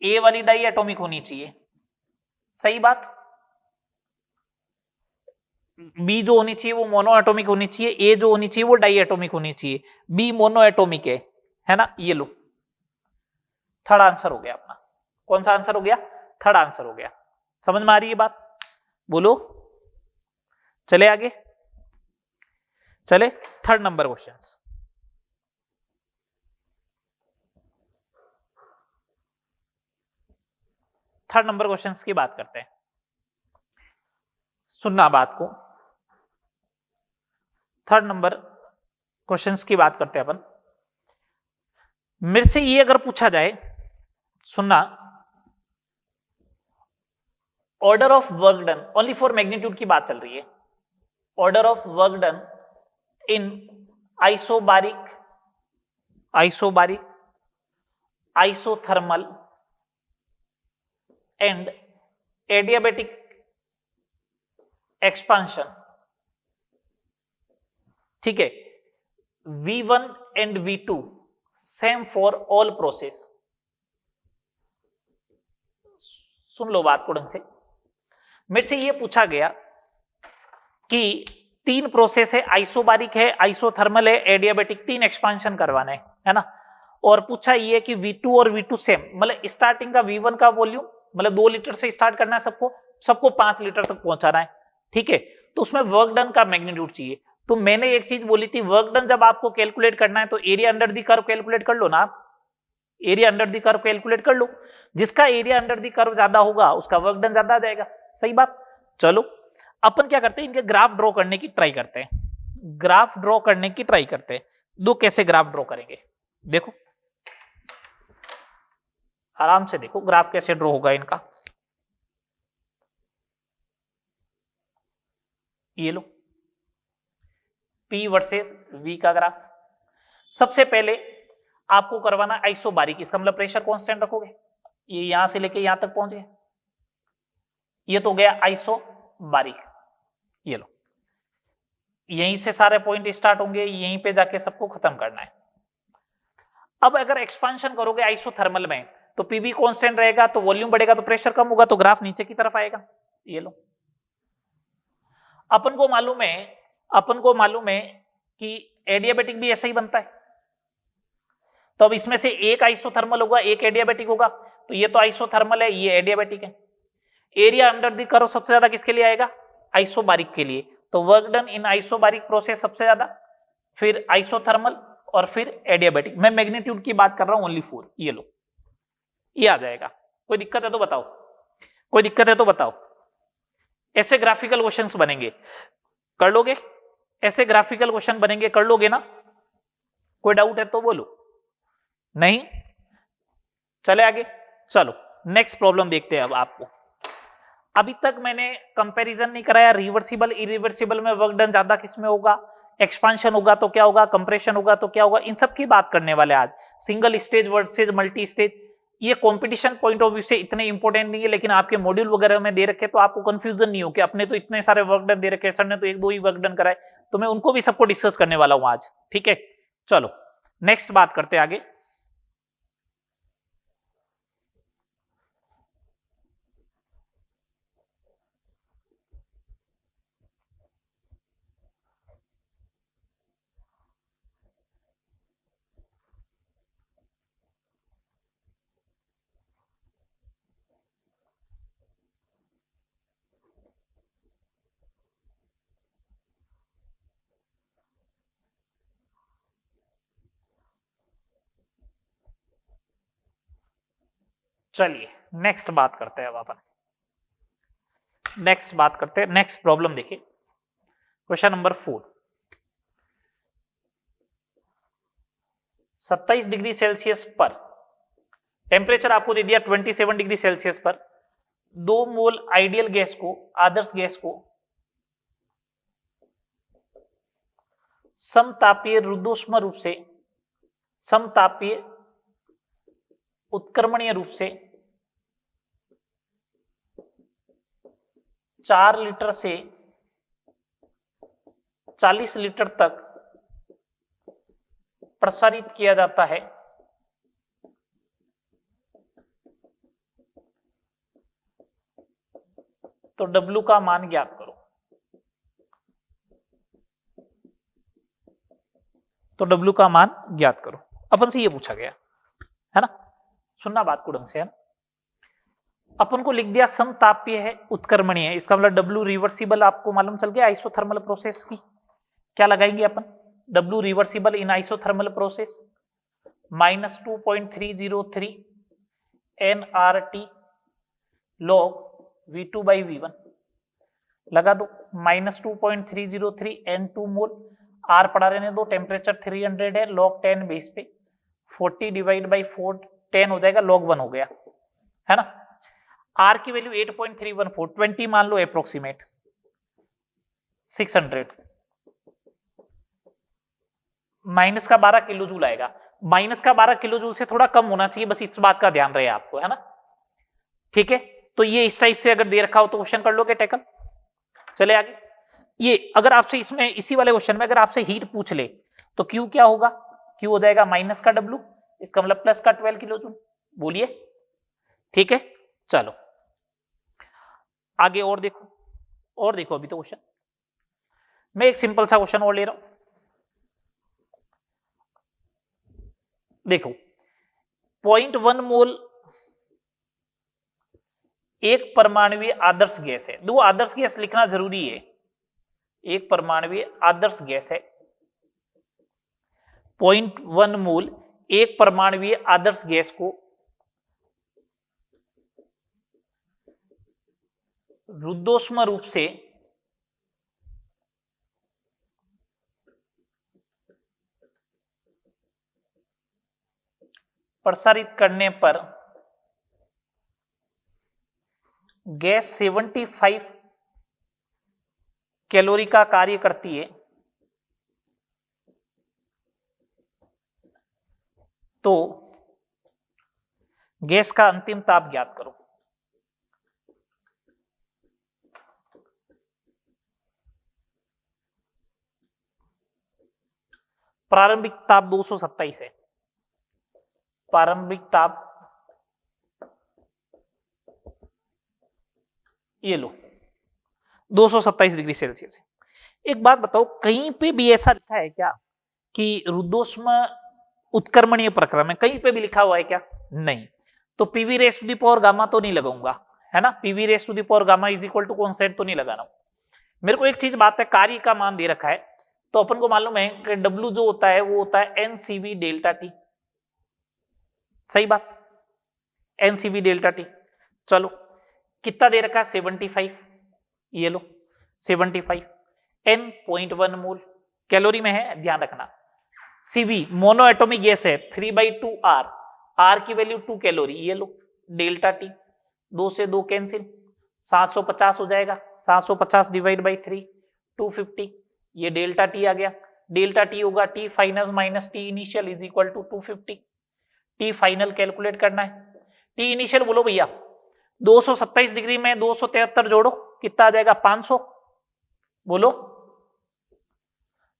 ए वाली डाई एटॉमिक होनी चाहिए। सही बात। बी जो होनी चाहिए वो मोनो एटॉमिक होनी चाहिए, ए जो होनी चाहिए वो डाई एटॉमिक होनी चाहिए। बी मोनो एटॉमिक है ना। ये लो, थर्ड आंसर हो गया अपना। कौन सा आंसर हो गया? थर्ड आंसर हो गया। समझ में आ रही है बात? बोलो, चले आगे, चले third number question. Third number questions की बात करते हैं, सुनना बात को। थर्ड नंबर क्वेश्चंस की बात करते हैं अपन। मेरे से ये अगर पूछा जाए, सुनना, order of work done, only for magnitude की बात चल रही है, order of work done in isobaric, isothermal and adiabatic expansion. ठीक है, V1 and V2 same for all process. सुन लो बात को ढंग से। मेरे से यह पूछा गया कि तीन प्रोसेस है, आइसोबारिक है, आइसोथर्मल है, एडियाबेटिक, तीन एक्सपांशन करवाना है ना। और पूछा ये कि V2 और V2 सेम, मतलब स्टार्टिंग का V1 का वॉल्यूम मतलब 2 लीटर से स्टार्ट करना है सबको 5 लीटर तक पहुंचाना है। ठीक है, तो उसमें वर्क डन का मैग्नीट्यूड चाहिए। तो मैंने एक चीज बोली थी, वर्क डन जब आपको कैलकुलेट करना है तो area under the curve calculate कर लो ना आप, area under the curve calculate कर लो। जिसका एरिया अंडर दी कर्व ज्यादा होगा उसका वर्क डन ज्यादा आ जाएगा। सही बात। चलो अपन क्या करते हैं, इनके ग्राफ ड्रॉ करने की ट्राई करते हैं, ग्राफ ड्रॉ करने की ट्राई करते हैं। दो कैसे ग्राफ ड्रॉ करेंगे, देखो आराम से देखो ग्राफ कैसे ड्रॉ होगा इनका। ये लो P वर्सेस V का ग्राफ। सबसे पहले आपको करवाना आइसोबारिक, इसका मतलब प्रेशर कांस्टेंट रखोगे, ये यहां से लेके यहां तक पहुंच गए, ये तो गया आइसोबारिक। ये लो, यहीं से सारे पॉइंट स्टार्ट होंगे, यहीं पे जाके सबको खत्म करना है। अब अगर एक्सपांशन करोगे आइसोथर्मल में तो पीवी कांस्टेंट रहेगा, तो वॉल्यूम बढ़ेगा तो प्रेशर कम होगा, तो ग्राफ नीचे की तरफ आएगा। ये लो, अपन को मालूम है कि एडियाबेटिक भी ऐसा ही बनता है। तो अब इसमें से एक आइसोथर्मल होगा, एक एडियाबेटिक होगा, तो ये तो आइसोथर्मल है, ये एडियाबेटिक है। एरिया अंडर द कर्व सबसे ज्यादा किसके लिए आएगा? आइसोबारिक के लिए। तो work done in isobaric process सबसे ज्यादा, फिर आइसोथर्मल और फिर एडियाबेटिक। मैं मैग्नीट्यूड की बात कर रहा हूं ओनली 4। ये लो, ये आ जाएगा। कोई दिक्कत है तो बताओ, कोई दिक्कत है तो बताओ। ऐसे ग्राफिकल क्वेश्चंस बनेंगे, कर लोगे? ऐसे ग्राफिकल क्वेश्चन बनेंगे, कर लोगे ना? कोई डाउट है तो बोलो, नहीं? चले आगे, चलो नेक्स्ट प्रॉब्लम देखते हैं अब आपको। अभी तक मैंने कंपैरिजन नहीं कराया रिवर्सिबल इरिवर्सिबल में वर्क डन ज्यादा किसमें होगा, एक्सपांशन होगा तो क्या होगा, कंप्रेशन होगा तो क्या होगा, इन सब की बात करने वाले आज। Single stage versus multi stage, ये कंपटीशन पॉइंट ऑफ व्यू से इतने इंपॉर्टेंट नहीं है, लेकिन आपके मॉड्यूल वगैरह में दे रखे तो आपको कंफ्यूजन नहीं हो कि अपने तो इतने सारे वर्क डन दे रखे, सर ने तो एक दो ही वर्क डन कराए, तो मैं उनको भी सबको डिस्कस करने वाला हूं आज। ठीक है, चलो नेक्स्ट बात करते हैं आगे। चलिए नेक्स्ट बात करते हैं अब अपन, नेक्स्ट बात करते हैं, नेक्स्ट प्रॉब्लम देखिए, क्वेश्चन नंबर 4। 27 डिग्री सेल्सियस पर टेम्परेचर आपको दे दिया 27 डिग्री सेल्सियस पर, 2 मोल आइडियल गैस को, आदर्श गैस को समतापीय रुद्धोष्म रूप से, समतापीय उत्क्रमणीय रूप से 4 लीटर से 40 लीटर तक प्रसारित किया जाता है, तो W का मान ज्ञात करो। तो W का मान ज्ञात करो, अपन से ये पूछा गया है ना, सुनना बात को ढंग से है ना। अपन को लिख दिया समतापीय है, उत्क्रमणीय है, इसका मतलब W रिवर्सिबल आपको मालूम चल गया आइसोथर्मल प्रोसेस की। क्या लगाएंगे अपन, W reversible in isothermal process -2.303 nRT log V2 by V1 लगा दो, -2.303 N2 मोल, R पड़ा रहने दो, टेम्परेचर 300 है, log 10 बेस पे 40 डिवाइड बाई 4 10 हो जाएगा, log 1 हो गया है ना। R की वैल्यू 8.314, 20 मान लो अप्रोक्सीमेट 600, माइनस का 12 किलो जूल आएगा, माइनस का 12 किलो जूल से थोड़ा कम होना चाहिए, बस इस बात का ध्यान रहे आपको है ना। ठीक है, तो ये इस टाइप से अगर दे रखा हो तो क्वेश्चन कर लोगे टैकल। चले आगे, ये अगर आपसे इसमें इसी वाले क्वेश्चन में अगर आपसे हीट पूछ ले तो Q क्या होगा, Q हो जाएगा माइनस का W, इसका मतलब प्लस का 12 किलो जूल, बोलिए। ठीक है, चलो आगे और देखो, और देखो अभी तो क्वेश्चन, मैं एक सिंपल सा क्वेश्चन और ले रहा हूं, देखो 0.1 मोल एक परमाणुवीय आदर्श गैस है, दो आदर्श गैस लिखना जरूरी है, एक परमाणुवीय आदर्श गैस है, 0.1 मोल एक परमाणुवीय आदर्श गैस को रुद्धोष्म रूप से प्रसारित करने पर गैस 75 कैलोरी का कार्य करती है, तो गैस का अंतिम ताप ज्ञात करो। प्रारंभिक ताप 227 है, प्रारंभिक ताप ये लो 227 डिग्री सेल्सियस है। एक बात बताओ, कहीं पे भी ऐसा लिखा है क्या कि रुद्धोष्म उत्क्रमणीय प्रक्रम है, कहीं पे भी लिखा हुआ है क्या? नहीं। तो PV raise to the power gamma तो नहीं लगाऊंगा, है ना, PV raise to the power gamma is equal to constant तो नहीं लगाना। मेरे को एक चीज बात है, कार्य का मान दे रखा है, तो अपन को मालूम है कि W जो होता है वो होता है NCV डेल्टा T, सही बात, NCV डेल्टा T। चलो कितना दे रखा है 75, ये लो 75, N 0.1 मोल कैलोरी में है, ध्यान रखना। CV मोनो एटॉमिक गैस है 3/2 R की वैल्यू 2 कैलोरी, ये लो डेल्टा T, 2 से 2 कैंसिल, 750 हो जाएगा, 750 डिवाइड बाई 3 250, ये डेल्टा टी आ गया। डेल्टा टी होगा T final minus T initial is equal to 250। T final calculate करना है। टी इनिशियल बोलो भैया, 227 डिग्री में 273 जोड़ो, कितना आ जाएगा 500, बोलो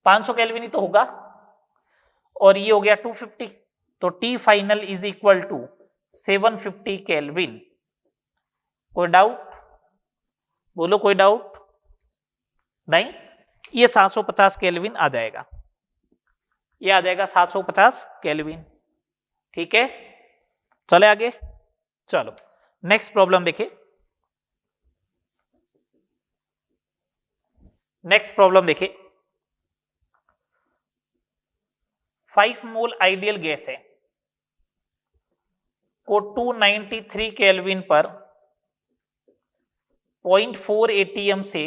500 केल्विन ही तो होगा, और ये हो गया 250, तो T final is equal to 750 kelvin. कोई डाउट, बोलो कोई डाउट नहीं, ये 750 केल्विन आ जाएगा, ये आ जाएगा 750 केल्विन। ठीक है, चले आगे, चलो नेक्स्ट प्रॉब्लम देखिए। नेक्स्ट प्रॉब्लम देखिए, 5 मोल आइडियल गैस है को 293 केल्विन पर 0.4 एटीएम से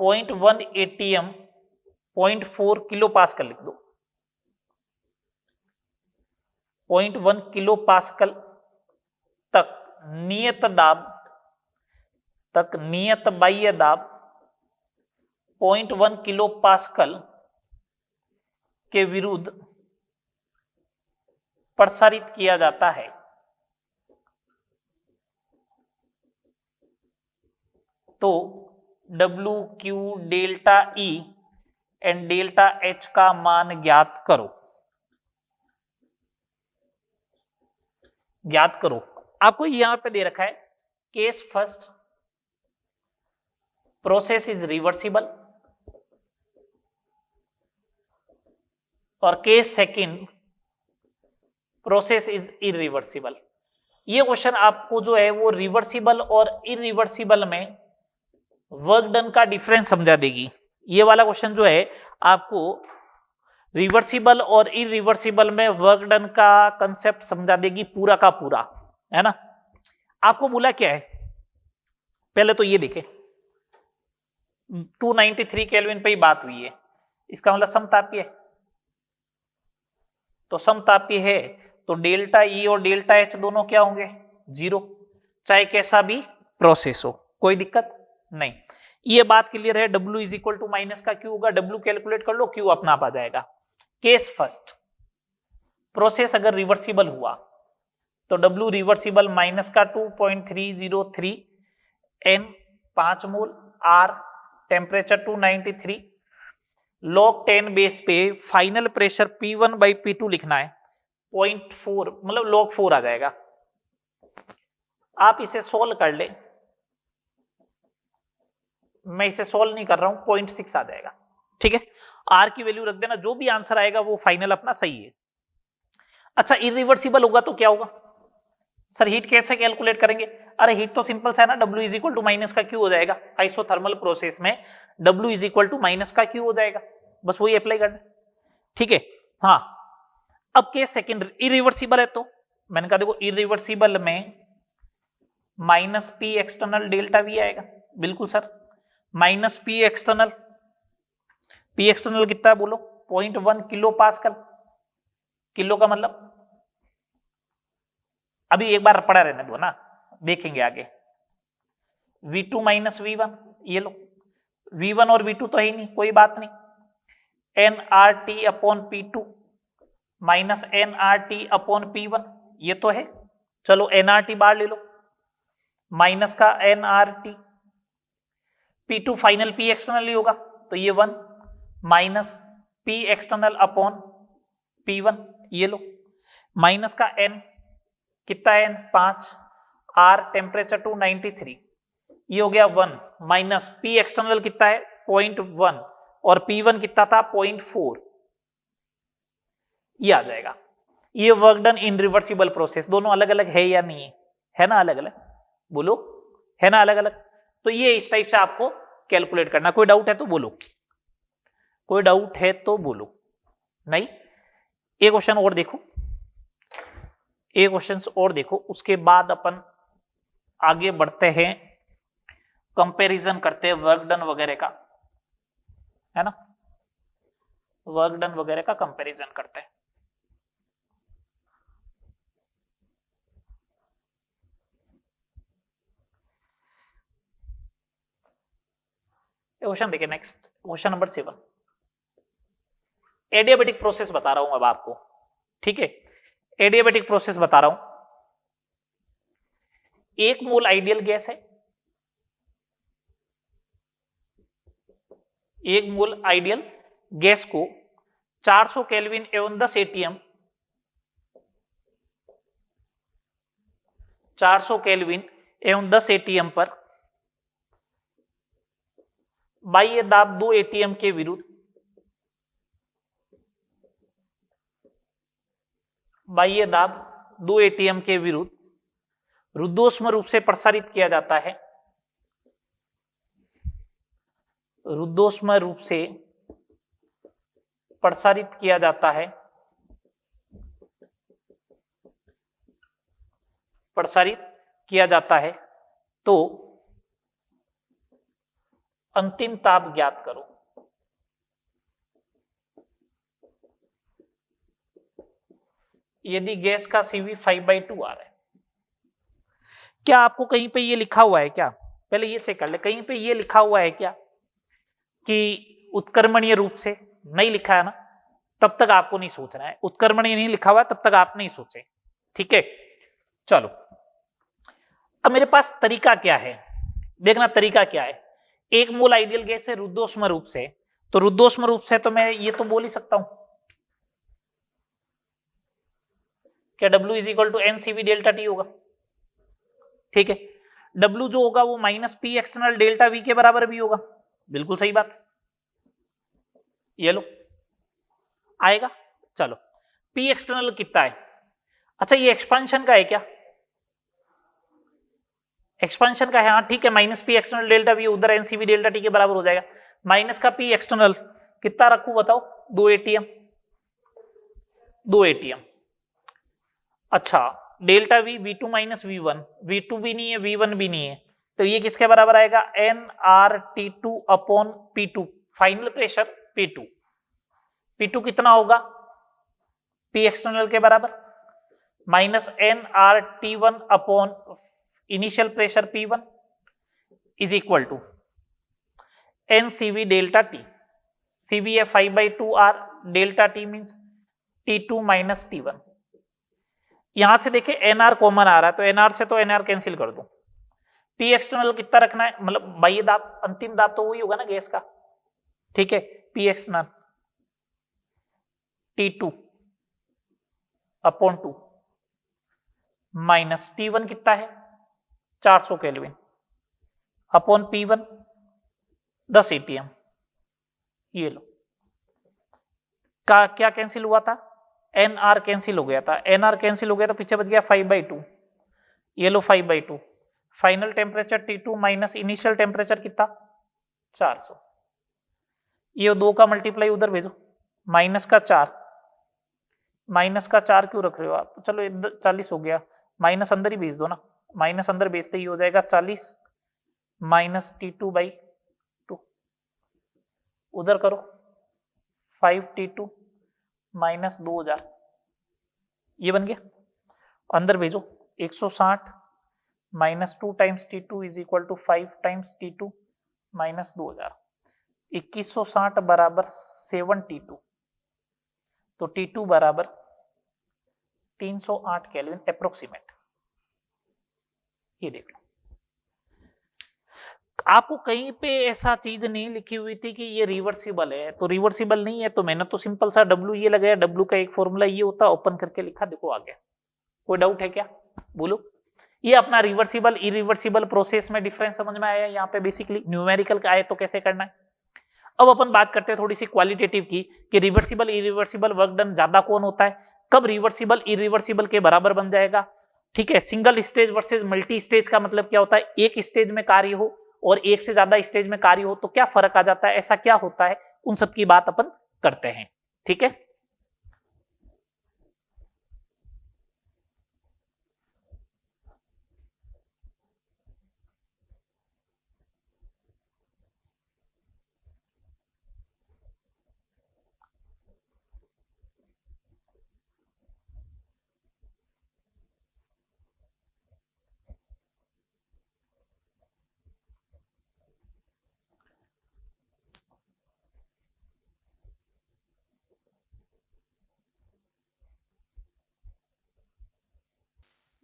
0.1 एटीएम 0.4 किलो पास्कल लिख दो, 0.1 किलो पास्कल तक नियत बाह्य दाब 0.1 किलो पास्कल के विरुद्ध प्रसारित किया जाता है। तो W Q delta E and delta H का मान ज्ञात करो। ज्ञात करो, आपको यहां पे दे रखा है case first process is reversible और case second process is irreversible. ये क्वेश्चन आपको जो है वो रिवर्सिबल और इरिवर्सिबल में वर्क डन का डिफरेंस समझा देगी। ये वाला क्वेश्चन जो है आपको रिवर्सिबल और इरिवर्सिबल में वर्क डन का कंसेप्ट समझा देगी पूरा का पूरा, है ना। आपको बोला क्या है, पहले तो ये देखे 293 केल्विन पे ही बात हुई है, इसका मतलब समतापीय है। तो समतापीय है तो डेल्टा ई और डेल्टा एच दोनों क्या होंगे, 0, चाहे कैसा भी प्रोसेस हो, कोई दिक्कत नहीं। ये बात क्लियर है। W is equal to minus का Q होगा, W कैलकुलेट कर लो, Q अपना आप आ जाएगा। केस फर्स्ट प्रोसेस अगर रिवर्सिबल हुआ तो W रिवर्सिबल माइनस का 2.303 N 5 mole, R temperature 293, log 10 base पे final pressure P1 by P2 लिखना है 0.4, मतलब log 4 आ जाएगा। आप इसे सोल्व कर ले, मैं इसे सोल्व नहीं कर रहा हूं, 0.6 आ जाएगा। ठीक है, R की वैल्यू रख देना, जो भी आंसर आएगा वो फाइनल अपना सही है। अच्छा, इरिवर्सिबल होगा तो क्या होगा सर, हीट कैसे कैलकुलेट करेंगे? अरे हीट तो सिंपल सा है ना, W is equal to minus का Q हो जाएगा। आइसोथर्मल प्रोसेस में W is equal to minus का Q हो जाएगा, बस वही अप्लाई करना। ठीक है, हाँ। अब केस सेकंड इरिवर्सिबल है तो मैंने कहा देखो इरिवर्सिबल में minus P external delta we आएगा। बिल्कुल सर, माइनस पी एक्सटर्नल कितना है बोलो, 0.1 किलो पास्कल। किलो का मतलब अभी एक बार पढ़ा रहने दो ना, देखेंगे आगे। V2 माइनस V1, ये लो V1 और V2 तो है ही नहीं, कोई बात नहीं। nRT upon P2 minus nRT upon P1, ये तो है। चलो nRT बाहर ले लो, माइनस का nRT, P2 final P external ही होगा तो ये 1 minus P external upon P1, ये लो माइनस का n, कितना n 5, R टेम्परेचर 293, ये हो गया 1 माइनस P एक्सटर्नल कितना है 0.1 और P1 कितना था 0.4, ये आ जाएगा। ये वर्क डन इन रिवर्सिबल प्रोसेस, दोनों अलग अलग है या नहीं है? है ना अलग अलग, बोलो है ना अलग अलग। तो ये इस टाइप से आपको कैलकुलेट करना। कोई डाउट है तो बोलो, कोई डाउट है तो बोलो, नहीं। एक क्वेश्चन और देखो, एक क्वेश्चन और देखो, उसके बाद अपन आगे बढ़ते हैं, कंपैरिजन करते हैं वर्क डन वगैरह का, है ना, वर्क डन वगैरह का कंपैरिजन करते हैं। क्वेश्चन देखिए next, question number 7। Adiabatic process बता रहा हूं अब आपको, ठीक है। एडियाबेटिक प्रोसेस बता रहा हूं। 1 मोल आइडियल गैस है, 1 मोल आइडियल गैस को 400 केल्विन एवं 10 एटीएम 400 केल्विन एवं 10 एटीएम पर बाह्य दाब 2 एटीएम के विरुद्ध बाह्य दाब 2 एटीएम के विरुद्ध रुद्धोष्म रूप से प्रसारित किया जाता है। रुद्धोष्म रूप से प्रसारित किया जाता है, प्रसारित किया जाता है तो अंतिम ताप ज्ञात करो। यदि गैस का CV 5/2 आ रहा है, क्या आपको कहीं पे ये लिखा हुआ है क्या? पहले ये चेक कर ले, कहीं पे ये लिखा हुआ है क्या कि उत्क्रमणीय रूप से? नहीं लिखा है ना, तब तक आपको नहीं सोचना है। उत्क्रमणीय नहीं लिखा हुआ तब तक आप नहीं सोचे, ठीक है। चलो अब मेरे पास तरीका क्या है, देखना तरीका क्या है। 1 मोल आइडियल गैस है रुद्धोष्म रूप से, तो रुद्धोष्म रूप से तो मैं ये तो बोल ही सकता हूं क्या W = NCV डेल्टा T होगा, ठीक है। W जो होगा वो -P एक्सटर्नल डेल्टा V के बराबर भी होगा, बिल्कुल सही बात, ये लो आएगा। चलो P एक्सटर्नल कितना है? अच्छा ये एक्सपांशन का है क्या? एक्सपांशन का है, हाँ ठीक है। -P एक्सटर्नल डेल्टा V उधर NCV डेल्टा T के बराबर हो जाएगा। माइनस का P एक्सटर्नल कितना रखूं बताओ? 2 एटीएम, 2 एटीएम। अच्छा delta V V2 - V1, V2 भी नहीं है V1 भी नहीं है, तो ये किसके बराबर आएगा? nRT2 upon P2, final pressure P2। P2 कितना होगा? P एक्सटर्नल के बराबर -nRT1 upon initial pressure P1 is equal to NCV delta T। CV है 5/2R, delta T means T2 - T1। यहां से देखिए NR कॉमन आ रहा है, तो NR से तो NR कैंसिल कर दो। P एक्सटर्नल कितना रखना है, मतलब बाह्य दाब, अंतिम दाब तो वही होगा ना गैस का, ठीक है। P external T2 upon 2 minus T1 कितना है? 400 केल्विन अपॉन P1 10 एटीएम। ये लो का क्या कैंसिल हुआ था? NR कैंसिल हो गया था, NR कैंसिल हो गया तो पीछे बच गया 5/2। ये लो 5/2। Final temperature T2 minus initial temperature कितना? 400। ये 2 का मल्टीप्लाई उधर भेजो, -4, -4 क्यों रख रहे हो आप? चलो 40 हो गया, माइनस अंदर ही भेज दो ना, माइनस अंदर भेजते ही हो जाएगा 40 माइनस T2/2। उधर करो 5T2 माइनस 2000, ये बन गया। अंदर भेजो 160 minus 2 times T2 is equal to 5 times T2 minus 2000। 2160 बराबर 7T2, तो T2 बराबर 308 केल्विन अप्रोक्सीमेट। ये देख लो, आपको कहीं पे ऐसा चीज नहीं लिखी हुई थी कि ये रिवर्सिबल है, तो रिवर्सिबल नहीं है तो मैंने तो सिंपल सा W ये लगाया। W का एक फॉर्मूला ये होता, ओपन करके लिखा, देखो आ गया। कोई डाउट है क्या? बोलो। ये अपना रिवर्सिबल इरिवर्सिबल प्रोसेस में डिफरेंस समझ में आया। यहाँ पे बेसिकली न्यूमेरिकल का आए तो कैसे करना है। अब अपन बात करते हैं थोड़ी सी क्वालिटेटिव की, कि रिवर्सिबल इरिवर्सिबल वर्क डन ज्यादा कौन होता है, कब रिवर्सिबल इरिवर्सिबल के बराबर बन जाएगा, ठीक है। Single stage versus multi stage का मतलब क्या होता है? एक स्टेज में कार्य हो और एक से ज्यादा स्टेज में कार्य हो तो क्या फर्क आ जाता है, ऐसा क्या होता है, उन सब की बात अपन करते हैं, ठीक है।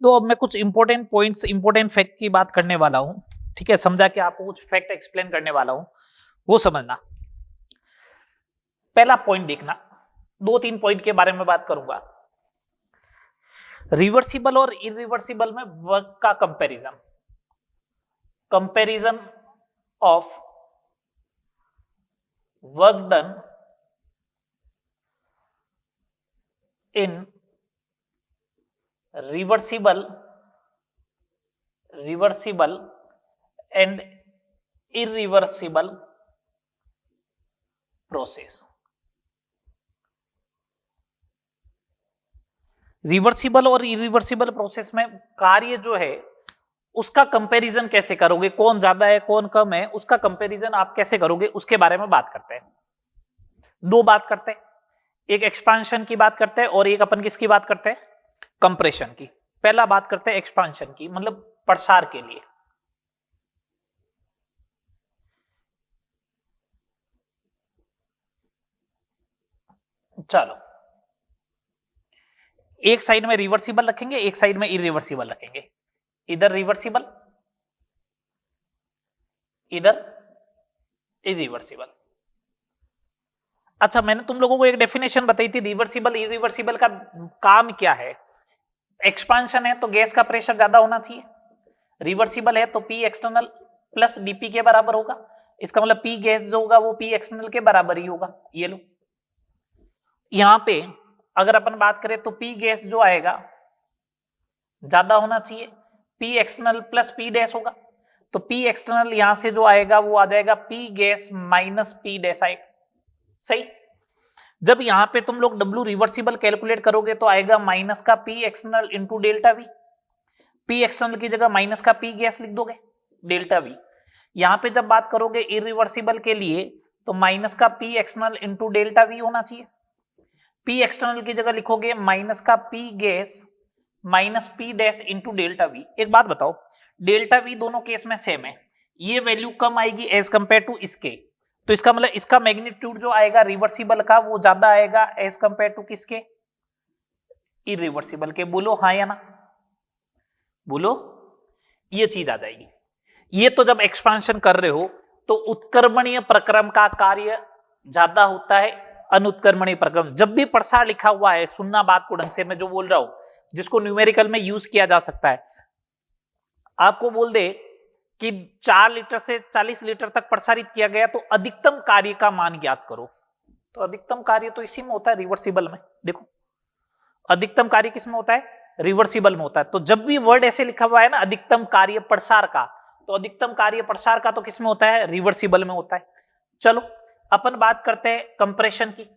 तो अब मैं कुछ इंपॉर्टेंट पॉइंट्स, इंपॉर्टेंट फैक्ट की बात करने वाला हूं, ठीक है, समझा कि आपको कुछ फैक्ट एक्सप्लेन करने वाला हूं, वो समझना। पहला पॉइंट देखना, 2-3 पॉइंट के बारे में बात करूंगा। रिवर्सिबल और इरिवर्सिबल में वर्क का comparison, comparison of work done in reversible and irreversible process. Reversible और इरिवर्सिबल प्रोसेस में कार्य जो है उसका कंपैरिजन कैसे करोगे, कौन ज्यादा है कौन कम है, उसका कंपैरिजन आप कैसे करोगे, उसके बारे में बात करते हैं। दो बात करते हैं, एक एक्सपांशन की बात करते हैं और एक अपन किसकी बात करते हैं, कंप्रेशन की। पहला बात करते हैं एक्सपांशन की, मतलब प्रसार के लिए। चलो, एक साइड में रिवर्सिबल रखेंगे, एक साइड में इरिवर्सिबल रखेंगे। इधर रिवर्सिबल, इधर इरिवर्सिबल। अच्छा, मैंने तुम लोगों को एक डेफिनेशन बताई थी रिवर्सिबल इरिवर्सिबल का काम क्या है। एक्सपांशन है तो गैस का प्रेशर ज्यादा होना चाहिए, रिवर्सिबल है तो पी एक्सटर्नल प्लस डीपी के बराबर होगा। इसका मतलब पी गैस जो होगा वो पी एक्सटर्नल के बराबर ही होगा। ये लो, यहां पे अगर अपन बात करें तो पी गैस जो आएगा ज्यादा होना चाहिए, P external plus P dash होगा। तो पी एक्सटर्नल यहां से जो आएगा वो आ जाएगा P gas minus P dash आएगा। सही। जब यहां पे तुम लोग डब्ल्यू रिवर्सिबल कैलकुलेट करोगे तो आएगा माइनस का P external into delta we. P external की जगह माइनस का पी गैस लिख दोगे, डेल्टा वी। यहां पे जब बात करोगे इरिवर्सिबल के लिए तो माइनस का P external into delta we होना चाहिए। पी एक्सटर्नल की जगह लिखोगे माइनस का P gas minus P dash into delta we. एक बात बताओ, डेल्टा वी दोनों केस में सेम है, ये वैल्यू कम आएगी एज कंपेयर टू इसके, तो इसका मतलब इसका मैग्नीट्यूड जो आएगा रिवर्सिबल का वो ज्यादा आएगा एज कंपेयर टू किसके, इरिवर्सिबल के। बोलो हाँ या ना, बोलो, ये चीज आ जाएगी। ये तो जब एक्सपांशन कर रहे हो तो उत्क्रमणीय प्रक्रम का कार्य ज्यादा होता है अनुत्क्रमणीय प्रक्रम। जब भी प्रसार लिखा हुआ है, सुनना बात को ढंग से, मैं जो बोल रहा हूं जिसको न्यूमेरिकल में यूज किया जा सकता है, आपको बोल दे कि 4 लीटर से 40 लीटर तक प्रसारित किया गया तो अधिकतम कार्य का मान ज्ञात करो, तो अधिकतम कार्य तो इसी में होता है, रिवर्सिबल में। देखो, अधिकतम कार्य किसमें होता है, रिवर्सिबल में होता है। तो जब भी वर्ड ऐसे लिखा हुआ है ना अधिकतम कार्य प्रसार का, तो अधिकतम कार्य प्रसार का तो किसमें होता है, रिवर्सिबल में होता है। चलो, अपन बात करते हैं कंप्रेशन की,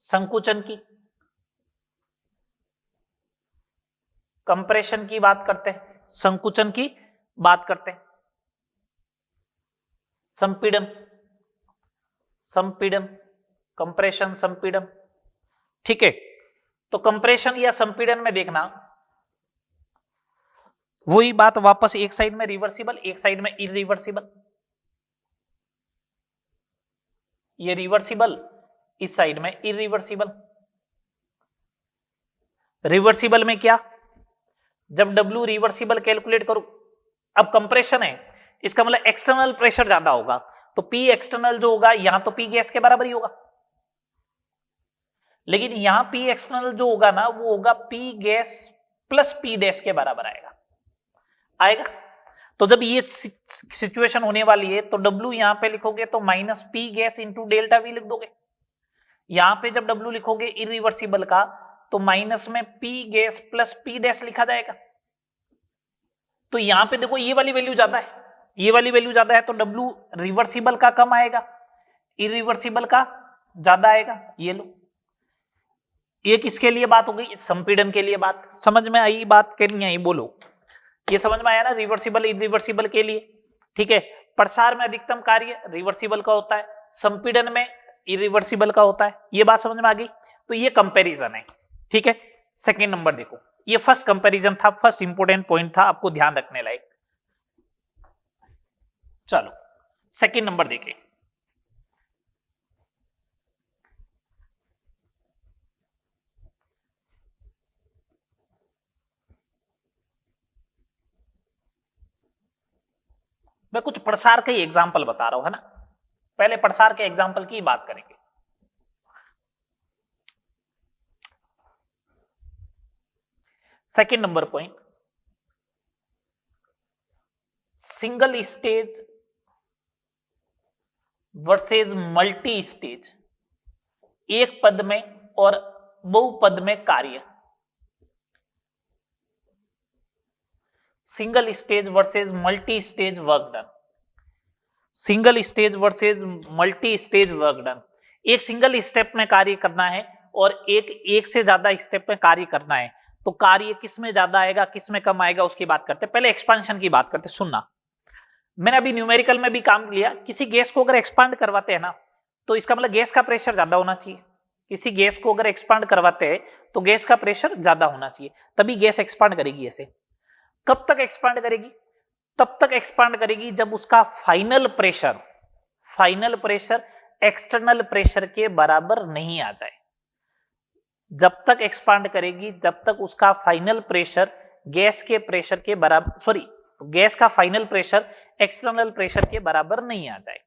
संकुचन की। कंप्रेशन की बात करते हैं, संकुचन की बात करते हैं, संपीड़न, संपीड़न, कंप्रेशन, संपीड़न। ठीक है, तो कंप्रेशन या संपीड़न में देखना वही बात वापस, एक साइड में रिवर्सिबल एक साइड में इरिवर्सिबल। ये रिवर्सिबल, इस साइड में इरिवर्सिबल। रिवर्सिबल में क्या, जब W रिवर्सिबल कैलकुलेट करो, अब कंप्रेशन है इसका मतलब एक्सटर्नल प्रेशर ज्यादा होगा, तो P एक्सटर्नल जो होगा यहां तो P गैस के बराबर ही होगा, लेकिन यहां P एक्सटर्नल जो होगा ना वो होगा P gas plus P dash के बराबर आएगा। तो जब ये सिचुएशन होने वाली है तो W यहां पे लिखोगे तो minus P gas into delta we लिख दोगे। यहां पे जब W लिखोगे इरिवर्सिबल का तो माइनस में P gas plus P dash लिखा जाएगा। तो यहां पे देखो ये वाली वैल्यू ज्यादा है, ये वाली वैल्यू ज्यादा है, तो W रिवर्सिबल का कम आएगा, इरिवर्सिबल का ज्यादा आएगा। ये लो, ये किसके लिए बात हो गई, संपीड़न के लिए बात। समझ में आई बात कि नहीं आई, बोलो, ये समझ में आया ना, रिवर्सिबल इरिवर्सिबल के लिए। ठीक है, प्रसार में अधिकतम कार्य रिवर्सिबल का होता है, संपीड़न में इरिवर्सिबल का होता है, ये बात समझ में आ गई। तो ये कंपैरिजन है। ठीक है, सेकंड नंबर देखो, ये फर्स्ट कंपैरिजन था, फर्स्ट इंपोर्टेंट पॉइंट था आपको ध्यान रखने लायक। चलो सेकंड नंबर देखें, मैं कुछ प्रसार के एग्जाम्पल बता रहा हूं, है ना। पहले प्रसार के एग्जाम्पल की बात करेंगे। Second number point, single stage versus multi stage, एक पद में और बहुपद में कार्य। Single stage versus multi stage work done. Single stage versus multi stage work done, एक सिंगल स्टेप में कार्य करना है और एक से ज्यादा स्टेप में कार्य करना है, तो कार्य किस में ज्यादा आएगा किस में कम आएगा उसकी बात करते हैं। पहले एक्सपांशन की बात करते, सुनना। मैंने अभी न्यूमेरिकल में भी काम लिया, किसी गैस को अगर एक्सपांड करवाते हैं ना तो इसका मतलब गैस का प्रेशर ज्यादा होना चाहिए। किसी गैस को अगर एक्सपांड करवाते हैं तो गैस का प्रेशर ज्यादा होना चाहिए, तभी गैस एक्सपांड करेगी। ऐसे कब तक एक्सपांड करेगी? तब तक एक्सपांड करेगी जब उसका फाइनल प्रेशर एक्सटर्नल प्रेशर के बराबर नहीं आ जाए। जब तक एक्सपांड करेगी जब तक उसका फाइनल प्रेशर गैस के प्रेशर के बराबर, गैस का फाइनल प्रेशर एक्सटर्नल प्रेशर के बराबर नहीं आ जाए।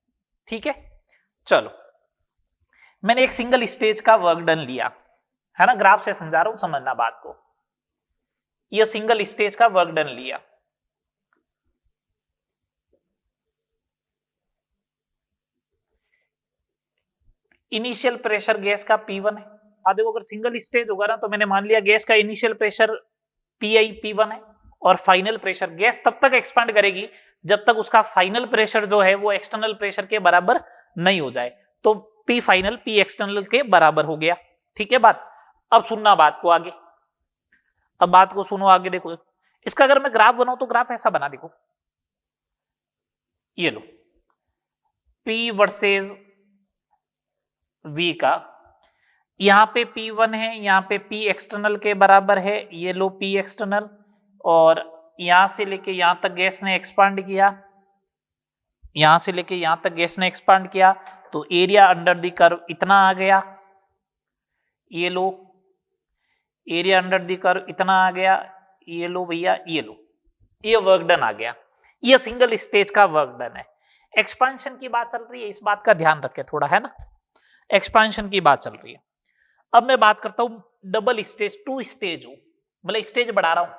ठीक है, चलो मैंने एक सिंगल स्टेज का वर्क डन लिया, है ना, ग्राफ से समझा रहा हूं, समझना बात को। यह सिंगल स्टेज का वर्क डन लिया, इनिशियल प्रेशर गैस का P1 है। देखो अगर सिंगल स्टेज होगा ना तो मैंने मान लिया गैस का इनिशियल प्रेशर P1 है और फाइनल प्रेशर, गैस तब तक एक्सपांड करेगी जब तक उसका फाइनल प्रेशर जो है वो एक्सटर्नल प्रेशर के बराबर नहीं हो जाए। तो P फाइनल P एक्सटर्नल के बराबर हो गया। ठीक है बात। अब सुनना बात को आगे, अब बात को सुनो आगे। देखो इसका अगर मैं ग्राफ बनाऊं तो ग्राफ ऐसा बना, देखो ये लो P वर्सेस V का, यहां पे P1 है, यहां पे P एक्सटर्नल के बराबर है, ये लो P एक्सटर्नल, और यहां से लेके यहां तक गैस ने एक्सपांड किया, यहां से लेके यहां तक गैस ने एक्सपांड किया, तो एरिया अंडर द कर्व इतना आ गया। ये लो एरिया अंडर द कर्व इतना आ गया, ये लो भैया, ये लो, ये वर्क डन आ गया। ये सिंगल स्टेज का वर्क डन है। एक्सपांशन की बात चल रही है, इस बात का ध्यान रखें थोड़ा, है ना, एक्सपांशन की बात चल रही है। अब मैं बात करता हूं डबल स्टेज, 2 स्टेज हो, मतलब स्टेज बढ़ा रहा हूं।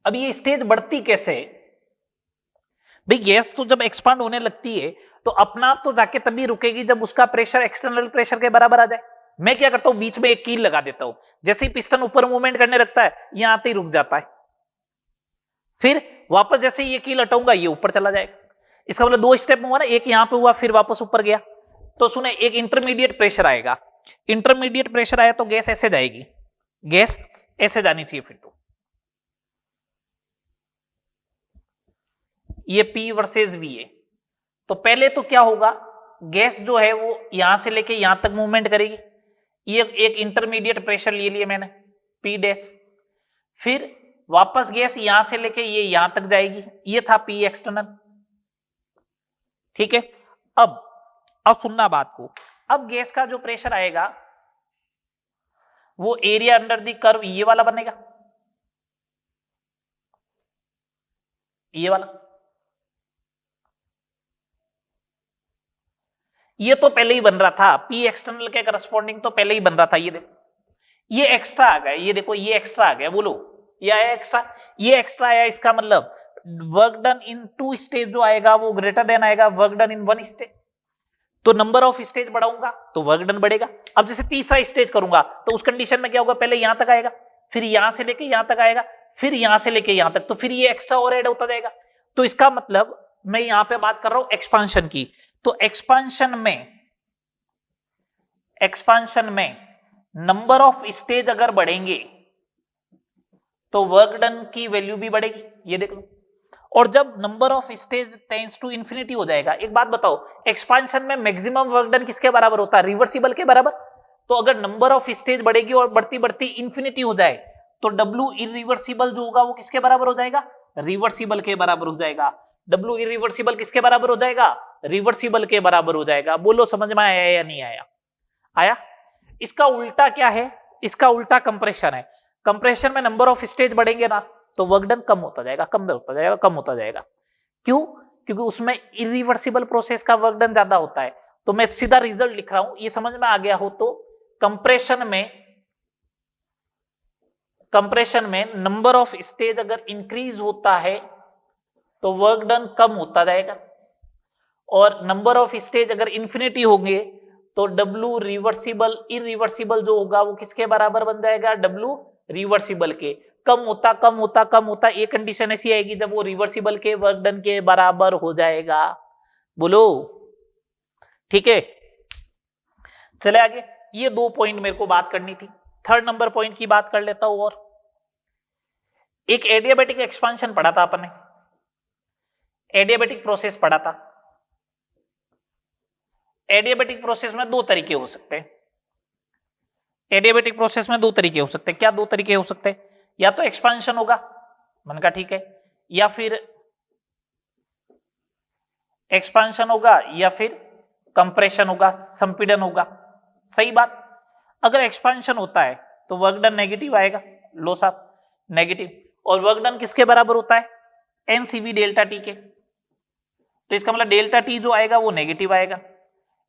अब ये स्टेज बढ़ती कैसे है भाई? गैस तो जब एक्सपांड होने लगती है तो अपना आप तो जाके तभी रुकेगी जब उसका प्रेशर एक्सटर्नल प्रेशर के बराबर आ जाए। मैं क्या करता हूं, बीच में एक कील लगा देता हूं, जैसे ही पिस्टन ऊपर मूवमेंट करने लगता है यहां आते ही रुक जाता है, फिर वापस जैसे ये कील हटाऊंगा ये ऊपर चला जाएगा। इसका मतलब 2 स्टेप में हुआ ना, एक यहां पे हुआ फिर वापस ऊपर गया। तो सुने, एक इंटरमीडिएट प्रेशर आएगा, इंटरमीडिएट प्रेशर आया तो गैस ऐसे जाएगी, गैस ऐसे जानी चाहिए। फिर तो ये P वर्सेस V है, तो पहले तो क्या होगा, गैस जो है वो यहां से लेके यहां तक मूवमेंट करेगी। ये एक इंटरमीडिएट प्रेशर ले लिया मैंने P डैश, फिर वापस गैस यहां से लेके ये यहां तक जाएगी, ये था P एक्सटर्नल। ठीक है, अब सुनना बात को। अब गैस का जो प्रेशर आएगा वो एरिया अंडर द कर्व ये वाला बनेगा, ये वाला। ये तो पहले ही बन रहा था, P एक्सटर्नल के करस्पॉन्डिंग तो पहले ही बन रहा था। ये देखो ये एक्स्ट्रा आ गया, ये देखो ये एक्स्ट्रा आ गया, बोलो ये आया एक्स्ट्रा, ये एक्स्ट्रा आया। इसका मतलब वर्क डन इन 2 स्टेज जो आएगा वो ग्रेटर देन आएगा वर्क डन इन 1 स्टेज। तो नंबर ऑफ स्टेज बढ़ाऊंगा तो वर्क डन बढ़ेगा। अब जैसे तीसरा स्टेज करूंगा तो उस कंडीशन में क्या होगा, पहले यहां तक आएगा, फिर यहां से लेके यहां तक आएगा, फिर यहां से लेके यहां तक, तो फिर ये एक्स्ट्रा और ऐड होता जाएगा। तो इसका मतलब मैं यहां पे बात कर रहा हूं एक्सपांशन की, तो एक्सपांशन में नंबर ऑफ स्टेज अगर बढ़ेंगे तो वर्क डन की वैल्यू भी बढ़ेगी, ये देख लो। और जब number of stage tends to infinity हो जाएगा, एक बात बताओ, एक्सपांशन में मैक्सिमम वर्क डन किसके बराबर होता है, रिवर्सिबल के बराबर। तो अगर नंबर ऑफ स्टेज बढ़ेगी और बढ़ती बढ़ती इंफिनिटी हो जाए तो W इरिवर्सिबल जो होगा वो किसके बराबर हो जाएगा, रिवर्सिबल के बराबर हो जाएगा। W इरिवर्सिबल किसके बराबर हो जाएगा, रिवर्सिबल के बराबर हो जाएगा। बोलो समझ में आया या नहीं आया? आया। इसका उल्टा क्या है, इसका उल्टा कंप्रेशन है। कंप्रेशन में नंबर ऑफ स्टेज बढ़ेंगे ना तो वर्क डन कम होता जाएगा, कम होता जाएगा, कम होता जाएगा। क्यों? क्योंकि उसमें इरिवर्सिबल प्रोसेस का वर्क डन ज्यादा होता है। तो मैं सीधा रिजल्ट लिख रहा हूं, ये समझ में आ गया हो तो कंप्रेशन में नंबर ऑफ स्टेज अगर इंक्रीज होता है तो वर्क डन कम होता जाएगा, और नंबर ऑफ स्टेज अगर इंफिनिटी होंगे तो W रिवर्सिबल इरिवर्सिबल जो होगा वो किसके बराबर बन जाएगा? W रिवर्सिबल के। कम होता कम होता कम होता, एक कंडीशन ऐसी आएगी जब वो रिवर्सिबल के वर्क डन के बराबर हो जाएगा। बोलो ठीक है, चले आगे। ये 2 पॉइंट मेरे को बात करनी थी। थर्ड नंबर पॉइंट की बात कर लेता हूं। और एक एडियाबेटिक एक्सपांशन पढ़ा था अपन ने, एडियाबेटिक प्रोसेस पढ़ा था। एडियाबेटिक प्रोसेस में 2 तरीके हो सकते हैं। एडियाबेटिक प्रोसेस में 2 तरीके हो सकते हैं। क्या 2 तरीके हो सकते हैं? या तो एक्सपांशन होगा, मैंने कहा ठीक है, या फिर एक्सपांशन होगा, या फिर कंप्रेशन होगा, संपीड़न होगा। सही बात। अगर एक्सपांशन होता है तो वर्क डन नेगेटिव आएगा, लो साहब नेगेटिव। और वर्क डन किसके बराबर होता है? एनसीवी डेल्टा टी के। तो इसका मतलब डेल्टा टी जो आएगा वो नेगेटिव आएगा।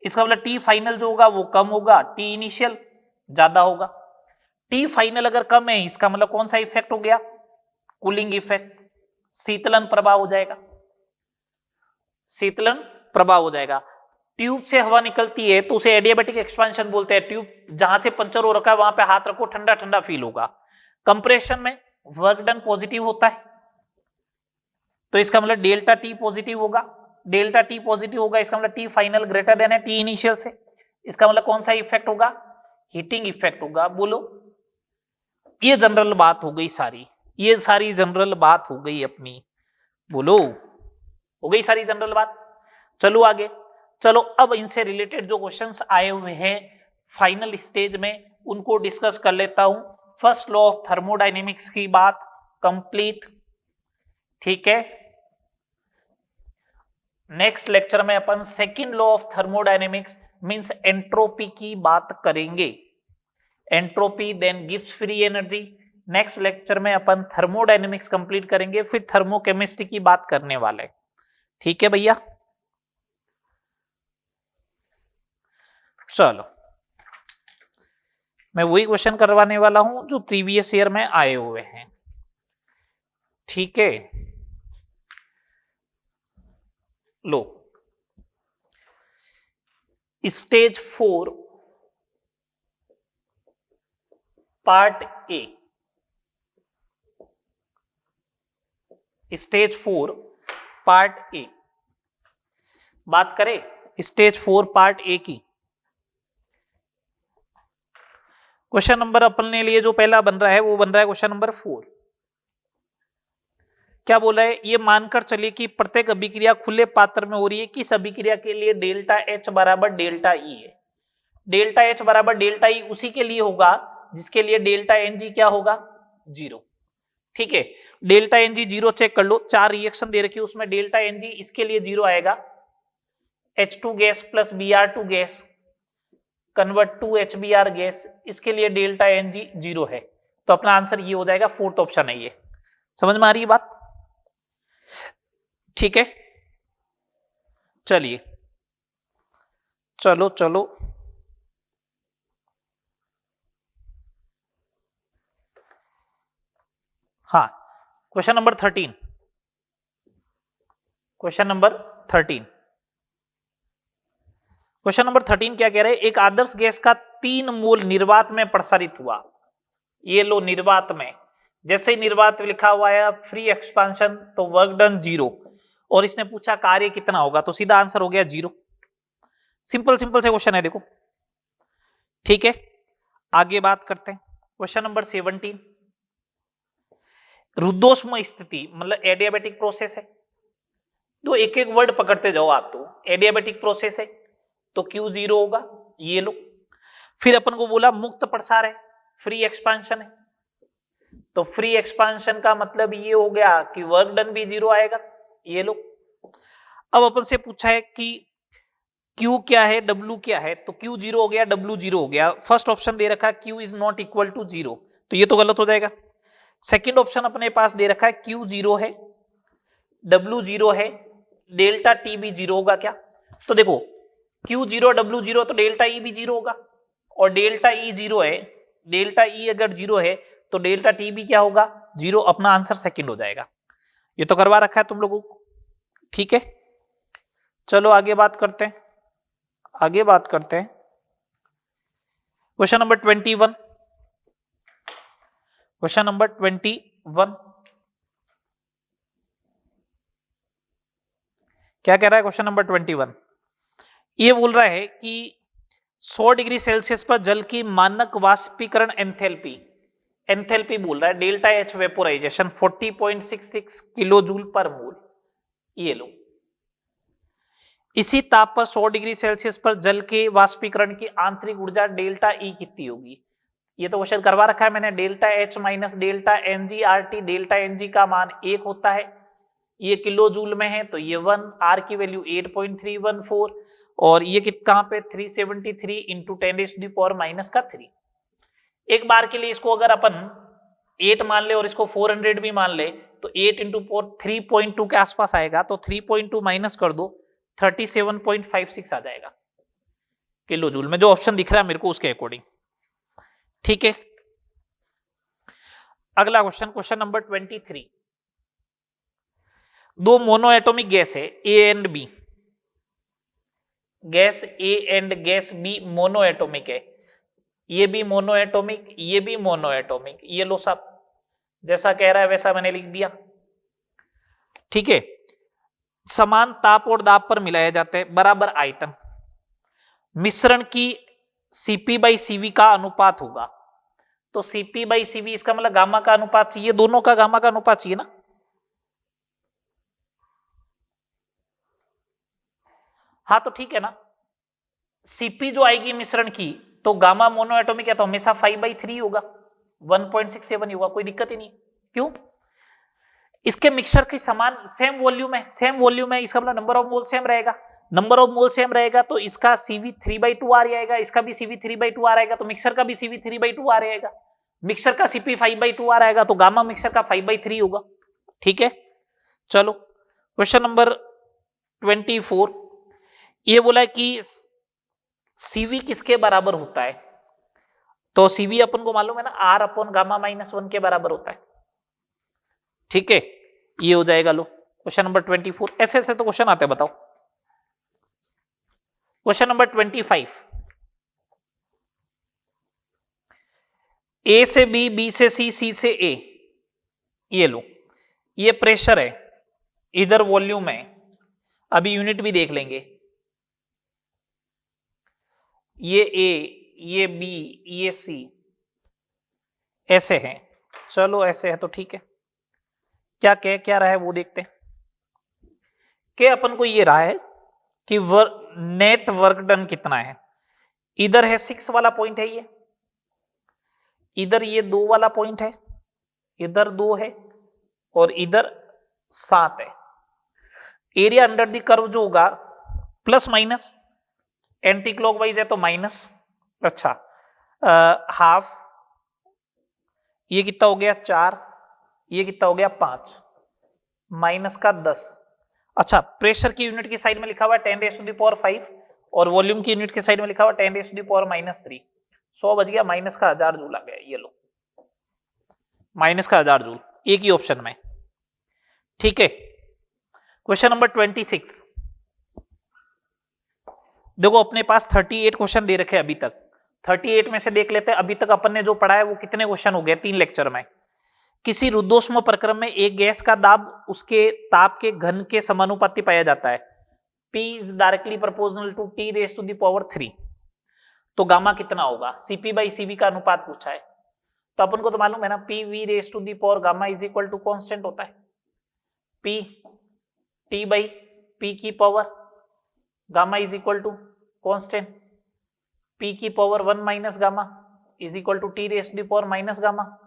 इसका मतलब टी फाइनल जो होगा वो कम होगा, टी इनिशियल ज्यादा होगा। टी फाइनल अगर कम है, इसका मतलब कौन सा इफेक्ट हो गया? कूलिंग इफेक्ट, शीतलन प्रभाव हो जाएगा, शीतलन प्रभाव हो जाएगा। ट्यूब से हवा निकलती है तो उसे एडियाबेटिक एक्सपांशन बोलते हैं। ट्यूब जहां से पंचर हो रखा है वहां पे हाथ रखो, ठंडा ठंडा फील होगा। कंप्रेशन में वर्क डन पॉजिटिव होता है, तो इसका मतलब डेल्टा टी पॉजिटिव होगा। डेल्टा टी पॉजिटिव होगा, इसका मतलब टी फाइनल ग्रेटर देन है टी इनिशियल से। इसका मतलब कौन सा इफेक्ट होगा? हीटिंग इफेक्ट होगा। बोलो, ये जनरल बात हो गई सारी, ये सारी जनरल बात हो गई अपनी। बोलो, हो गई सारी जनरल बात। चलो आगे, चलो अब इनसे रिलेटेड जो क्वेश्चंस आए हुए हैं फाइनल स्टेज में उनको डिस्कस कर लेता हूं। फर्स्ट लॉ ऑफ थर्मोडायनेमिक्स की बात कंप्लीट, ठीक है। नेक्स्ट लेक्चर में अपन second law of thermodynamics means entropy की बात करेंगे। Entropy then gives free energy. Next lecture में अपन थर्मोडायनेमिक्स कंप्लीट करेंगे, फिर थर्मोकेमिस्ट्री की बात करने वाले, ठीक है भैया। चलो, मैं वही क्वेश्चन करवाने वाला हूं जो प्रीवियस ईयर में आए हुए हैं, ठीक है। लो, stage 4 part A, stage 4 part A बात करें। स्टेज 4 पार्ट ए की क्वेश्चन नंबर अपन ने लिए जो पहला बन रहा है वो बन रहा है क्वेश्चन नंबर 4। क्या बोला है? ये मानकर चलिए कि प्रत्येक अभिक्रिया खुले पात्र में हो रही है। किस अभिक्रिया के लिए डेल्टा एच बराबर डेल्टा ई है? डेल्टा एच बराबर डेल्टा ई उसी के लिए होगा जिसके लिए डेल्टा एन जी क्या होगा? 0, ठीक है। डेल्टा एन जी 0 चेक कर लो, 4 रिएक्शन दे रखी है उसमें डेल्टा एन जी इसके लिए 0 आएगा। H2 gas plus Br2 gas convert to HBr gas, इसके लिए डेल्टा एन जी 0 है। तो अपना आंसर ये हो जाएगा, फोर्थ ऑप्शन है ये। समझ में आ रही है बात? ठीक है, चलिए चलो चलो हाँ, क्वेश्चन नंबर 13। क्वेश्चन नंबर 13 क्या कह रहे हैं? एक आदर्श गैस का 3 मोल निर्वात में प्रसारित हुआ। ये लो, निर्वात में। जैसे ही निर्वात लिखा हुआ है फ्री एक्सपांशन तो वर्क डन 0, और इसने पूछा कार्य कितना होगा, तो सीधा आंसर हो गया 0। सिंपल से क्वेश्चन है, देखो, ठीक है। आगे बात करते हैं क्वेश्चन नंबर 17। रुद्धोष्म स्थिति मतलब एडियाबेटिक प्रोसेस है। तो एक एक वर्ड पकड़ते जाओ आप। तो एडियाबेटिक प्रोसेस है तो Q0 होगा, ये लो। फिर अपन को बोला मुक्त प्रसार है, फ्री एक्सपांशन है, तो फ्री एक्सपांशन का मतलब ये हो गया कि वर्क डन भी 0 आएगा, ये लो। अब अपन से पूछा है कि Q क्या है, W क्या है, तो Q 0 हो गया, W 0 हो गया। फर्स्ट ऑप्शन दे रखा Q is not equal to 0, तो ये तो गलत हो जाएगा। सेकंड ऑप्शन अपने पास दे रखा है Q 0 है, W 0 है, डेल्टा T भी 0 होगा क्या? तो देखो Q 0 W 0 तो डेल्टा E भी 0 होगा, और डेल्टा E 0 है, डेल्टा E अगर 0 है तो डेल्टा T भी क्या होगा? 0। अपना आंसर सेकंड हो जाएगा। ये तो करवा रखा है तुम लोगों को, ठीक है। चलो आगे बात करते हैं, आगे बात करते हैं। क्वेश्चन नंबर 21, क्वेश्चन नंबर 21 क्या कह रहा है? क्वेश्चन नंबर 21 ये बोल रहा है कि 100 डिग्री सेल्सियस पर जल की मानक वाष्पीकरण एंथैल्पी, एंथैल्पी बोल रहा है delta H vaporisation 40.66 kilo joule per mole. ये लो, इसी ताप पर 100 डिग्री सेल्सियस पर जल के वाष्पीकरण की आंतरिक ऊर्जा डेल्टा ई कितनी होगी? ये तो क्वेश्चन करवा रखा है मैंने। Delta H minus delta n g R T, delta n g का मान 1 होता है, ये किलो जूल में है तो ये 1, आर की वैल्यू 8.314, और ये कहां पे 373 इंटू 10⁻⁻³ एक बार के लिए इसको अगर अपन 8 मान ले और इसको 400 भी मान ले तो 8 इंटू 3.2 के आसपास आएगा, तो 3.2 माइनस कर दो 37.56 आ जाएगा किलो जूल में, जो ऑप्शन दिख रहा है मेरे को उसके अकॉर्डिंग, ठीक है। अगला क्वेश्चन, क्वेश्चन नंबर 23। दो मोनो एटॉमिक गैस है A and B, gas A and gas B monoatomic है, ये भी मोनो एटॉमिक, ये भी मोनो एटॉमिक। ये लो साहब, जैसा कह रहा है वैसा मैंने लिख दिया, ठीक है। समान ताप और दाब पर मिलाए जाते हैं, बराबर आयतन, मिश्रण की Cp/Cv का अनुपात होगा, तो Cp/Cv इसका मतलब गामा का अनुपात चाहिए, दोनों का गामा का अनुपात चाहिए ना। हाँ तो ठीक है ना, Cp जो आएगी मिश्रण की, तो गामा मोनो एटॉमिक है तो हमेशा 5/3 होगा, 1.67 ही होगा, कोई दिक्कत ही नहीं। क्यों? इसके मिक्सचर की समान सेम वॉल्यूम है, सेम वॉल्यूम है, इसका मतलब नंबर ऑफ मोल सेम रहेगा, नंबर ऑफ मोल सेम रहेगा तो इसका Cv 3/2 आ जाएगा, इसका भी Cv 3/2 आ रहेगा, तो मिक्सचर का भी Cv 3/2 आ रहेगा, मिक्सचर का Cp 5/2 आ रहेगा, तो गामा मिक्सचर का 5/3 होगा, ठीक है। चलो क्वेश्चन नंबर 24, ये बोला कि Cv किसके बराबर होता है? तो Cv अपन को मालूम है ना, R/γ-1 के बराबर होता है, ठीक है। ये हो जाएगा। लो क्वेश्चन नंबर 24, ऐसे ऐसे तो क्वेश्चन आते हैं, बताओ। क्वेश्चन नंबर 25, ए से बी, बी से सी, सी से ए, ये लो, ये प्रेशर है, इधर वॉल्यूम है, अभी यूनिट भी देख लेंगे, ये ए, ये बी, ये सी, ऐसे है। चलो ऐसे है तो ठीक है, क्या रहा है वो देखते हैं। क्या अपन को ये रहा है कि नेट वर्क डन कितना है, इधर है 6 वाला पॉइंट है, ये इधर ये 2 वाला पॉइंट है, इधर 2 है और इधर 7 है। एरिया अंडर द कर्व जो होगा प्लस माइनस, एंटी क्लॉकवाइज है तो माइनस, अच्छा हाफ, ये कितना हो गया 4, ये कितना हो गया 5, माइनस का 10। अच्छा, प्रेशर की यूनिट की साइड में लिखा हुआ है 10⁻⁵ और वॉल्यूम की यूनिट की साइड में लिखा हुआ 10⁻⁻3। 100 बच गया, माइनस का 1000 जूल आ गया, ये लो माइनस का 1000 जूल, एक ही ऑप्शन में, ठीक है। क्वेश्चन नंबर 26, देखो अपने पास 38 क्वेश्चन दे रखे अभी तक, 38 में से देख लेते हैं अभी तक अपन ने जो पढ़ा है वो कितने क्वेश्चन हो गए 3 लेक्चर में। किसी रुद्धोष्म प्रक्रम में एक गैस का दाब उसके ताप के घन के समानुपाती पाया जाता है, P is directly proportional to T⁻3, तो गामा कितना होगा? Cp/Cv का अनुपात पूछा है, तो अपन को तो मालूम है ना, PV⁻γ is equal to constant होता है, P T/P की power gamma is equal to constant, P की power 1 minus gamma is equal to T⁻⁻⁻,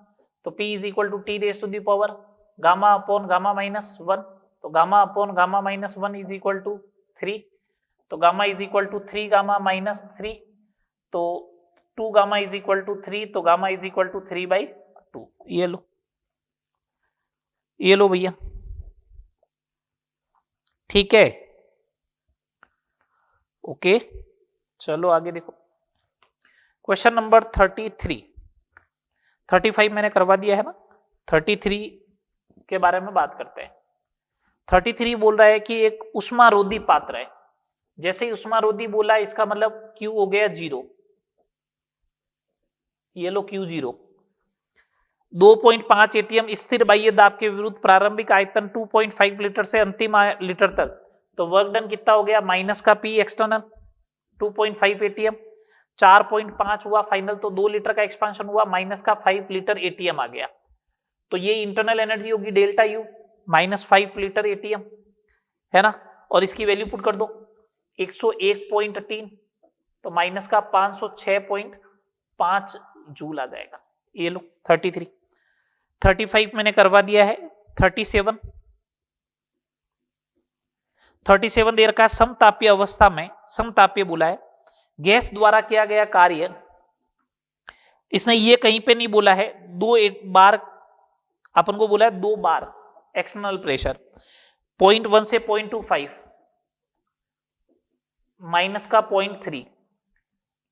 तो P is equal to T⁻⁻⁻⁻⁻⁻⁻⁻⁻⁻⁻⁻⁻⁻⁻⁻⁻⁻⁻⁻⁻⁻⁻⁻⁻⁻⁻⁻⁻⁻⁻⁻⁻⁻⁻⁻⁻⁻ तो gamma upon gamma minus 1 is equal to 3, तो gamma is equal to 3 gamma minus 3, तो 2 गामा इज इक्वल टू 3, तो गामा इज इक्वल टू 3/2, ये लो ये लो भैया, ठीक है, ओके। चलो आगे देखो, क्वेश्चन नंबर 33, 35 मैंने करवा दिया है ना, 33 के बारे में बात करते हैं। 33 बोल रहा है कि एक उष्मारोधी पात्र है, जैसे ही उष्मारोधी बोला इसका मतलब Q हो गया 0, ये लो Q0। 2.5 एटीएम स्थिर बाह्य दाब के विरुद्ध प्रारंभिक आयतन 2.5 लीटर से अंतिम लीटर तक, तो वर्क डन कितना हो गया, माइनस का P एक्सटर्नल 2.5 एटीएम, 4.5 हुआ फाइनल, तो 2 लीटर का एक्सपांशन हुआ, माइनस का 5 लीटर एटीएम आ गया। तो ये इंटरनल एनर्जी होगी delta U minus 5 litre ATM, है ना। और इसकी वैल्यू पुट कर दो 101.3, तो माइनस का 506.5 जूल आ जाएगा। ये लो 33, 35 मैंने करवा दिया है। 37 दे रखा है, समतापीय अवस्था में, समतापीय बोला है, गैस द्वारा किया गया कार्य, इसने ये कहीं पे नहीं बोला है, 2 बार अपन को बोला है, 2 बार एक्सटर्नल प्रेशर 0.1 से 0.25 माइनस का 0.3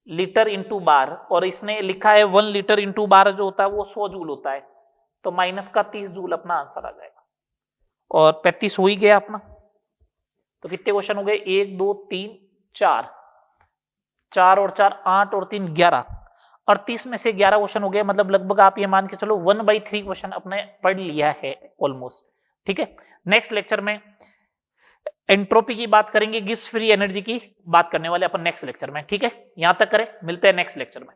लीटर इंटू बार, और इसने लिखा है 1 लीटर इंटू बार जो होता है वो 100 जूल होता है, तो माइनस का 30 जूल अपना आंसर आ जाएगा। और 35 हो ही गया अपना। तो कितने क्वेश्चन हो गए, 1 2 3 4, 4 और 4 8 और 3 11, 38 में से 11 क्वेश्चन हो गए, मतलब लगभग आप ये मान के चलो 1/3 क्वेश्चन अपने पढ़ लिया है ऑलमोस्ट। ठीक है, नेक्स्ट लेक्चर में एंट्रोपी की बात करेंगे, गिब्स फ्री एनर्जी की बात करने वाले अपन नेक्स्ट लेक्चर में। ठीक है, यहां तक करें, मिलते हैं नेक्स्ट लेक्चर में।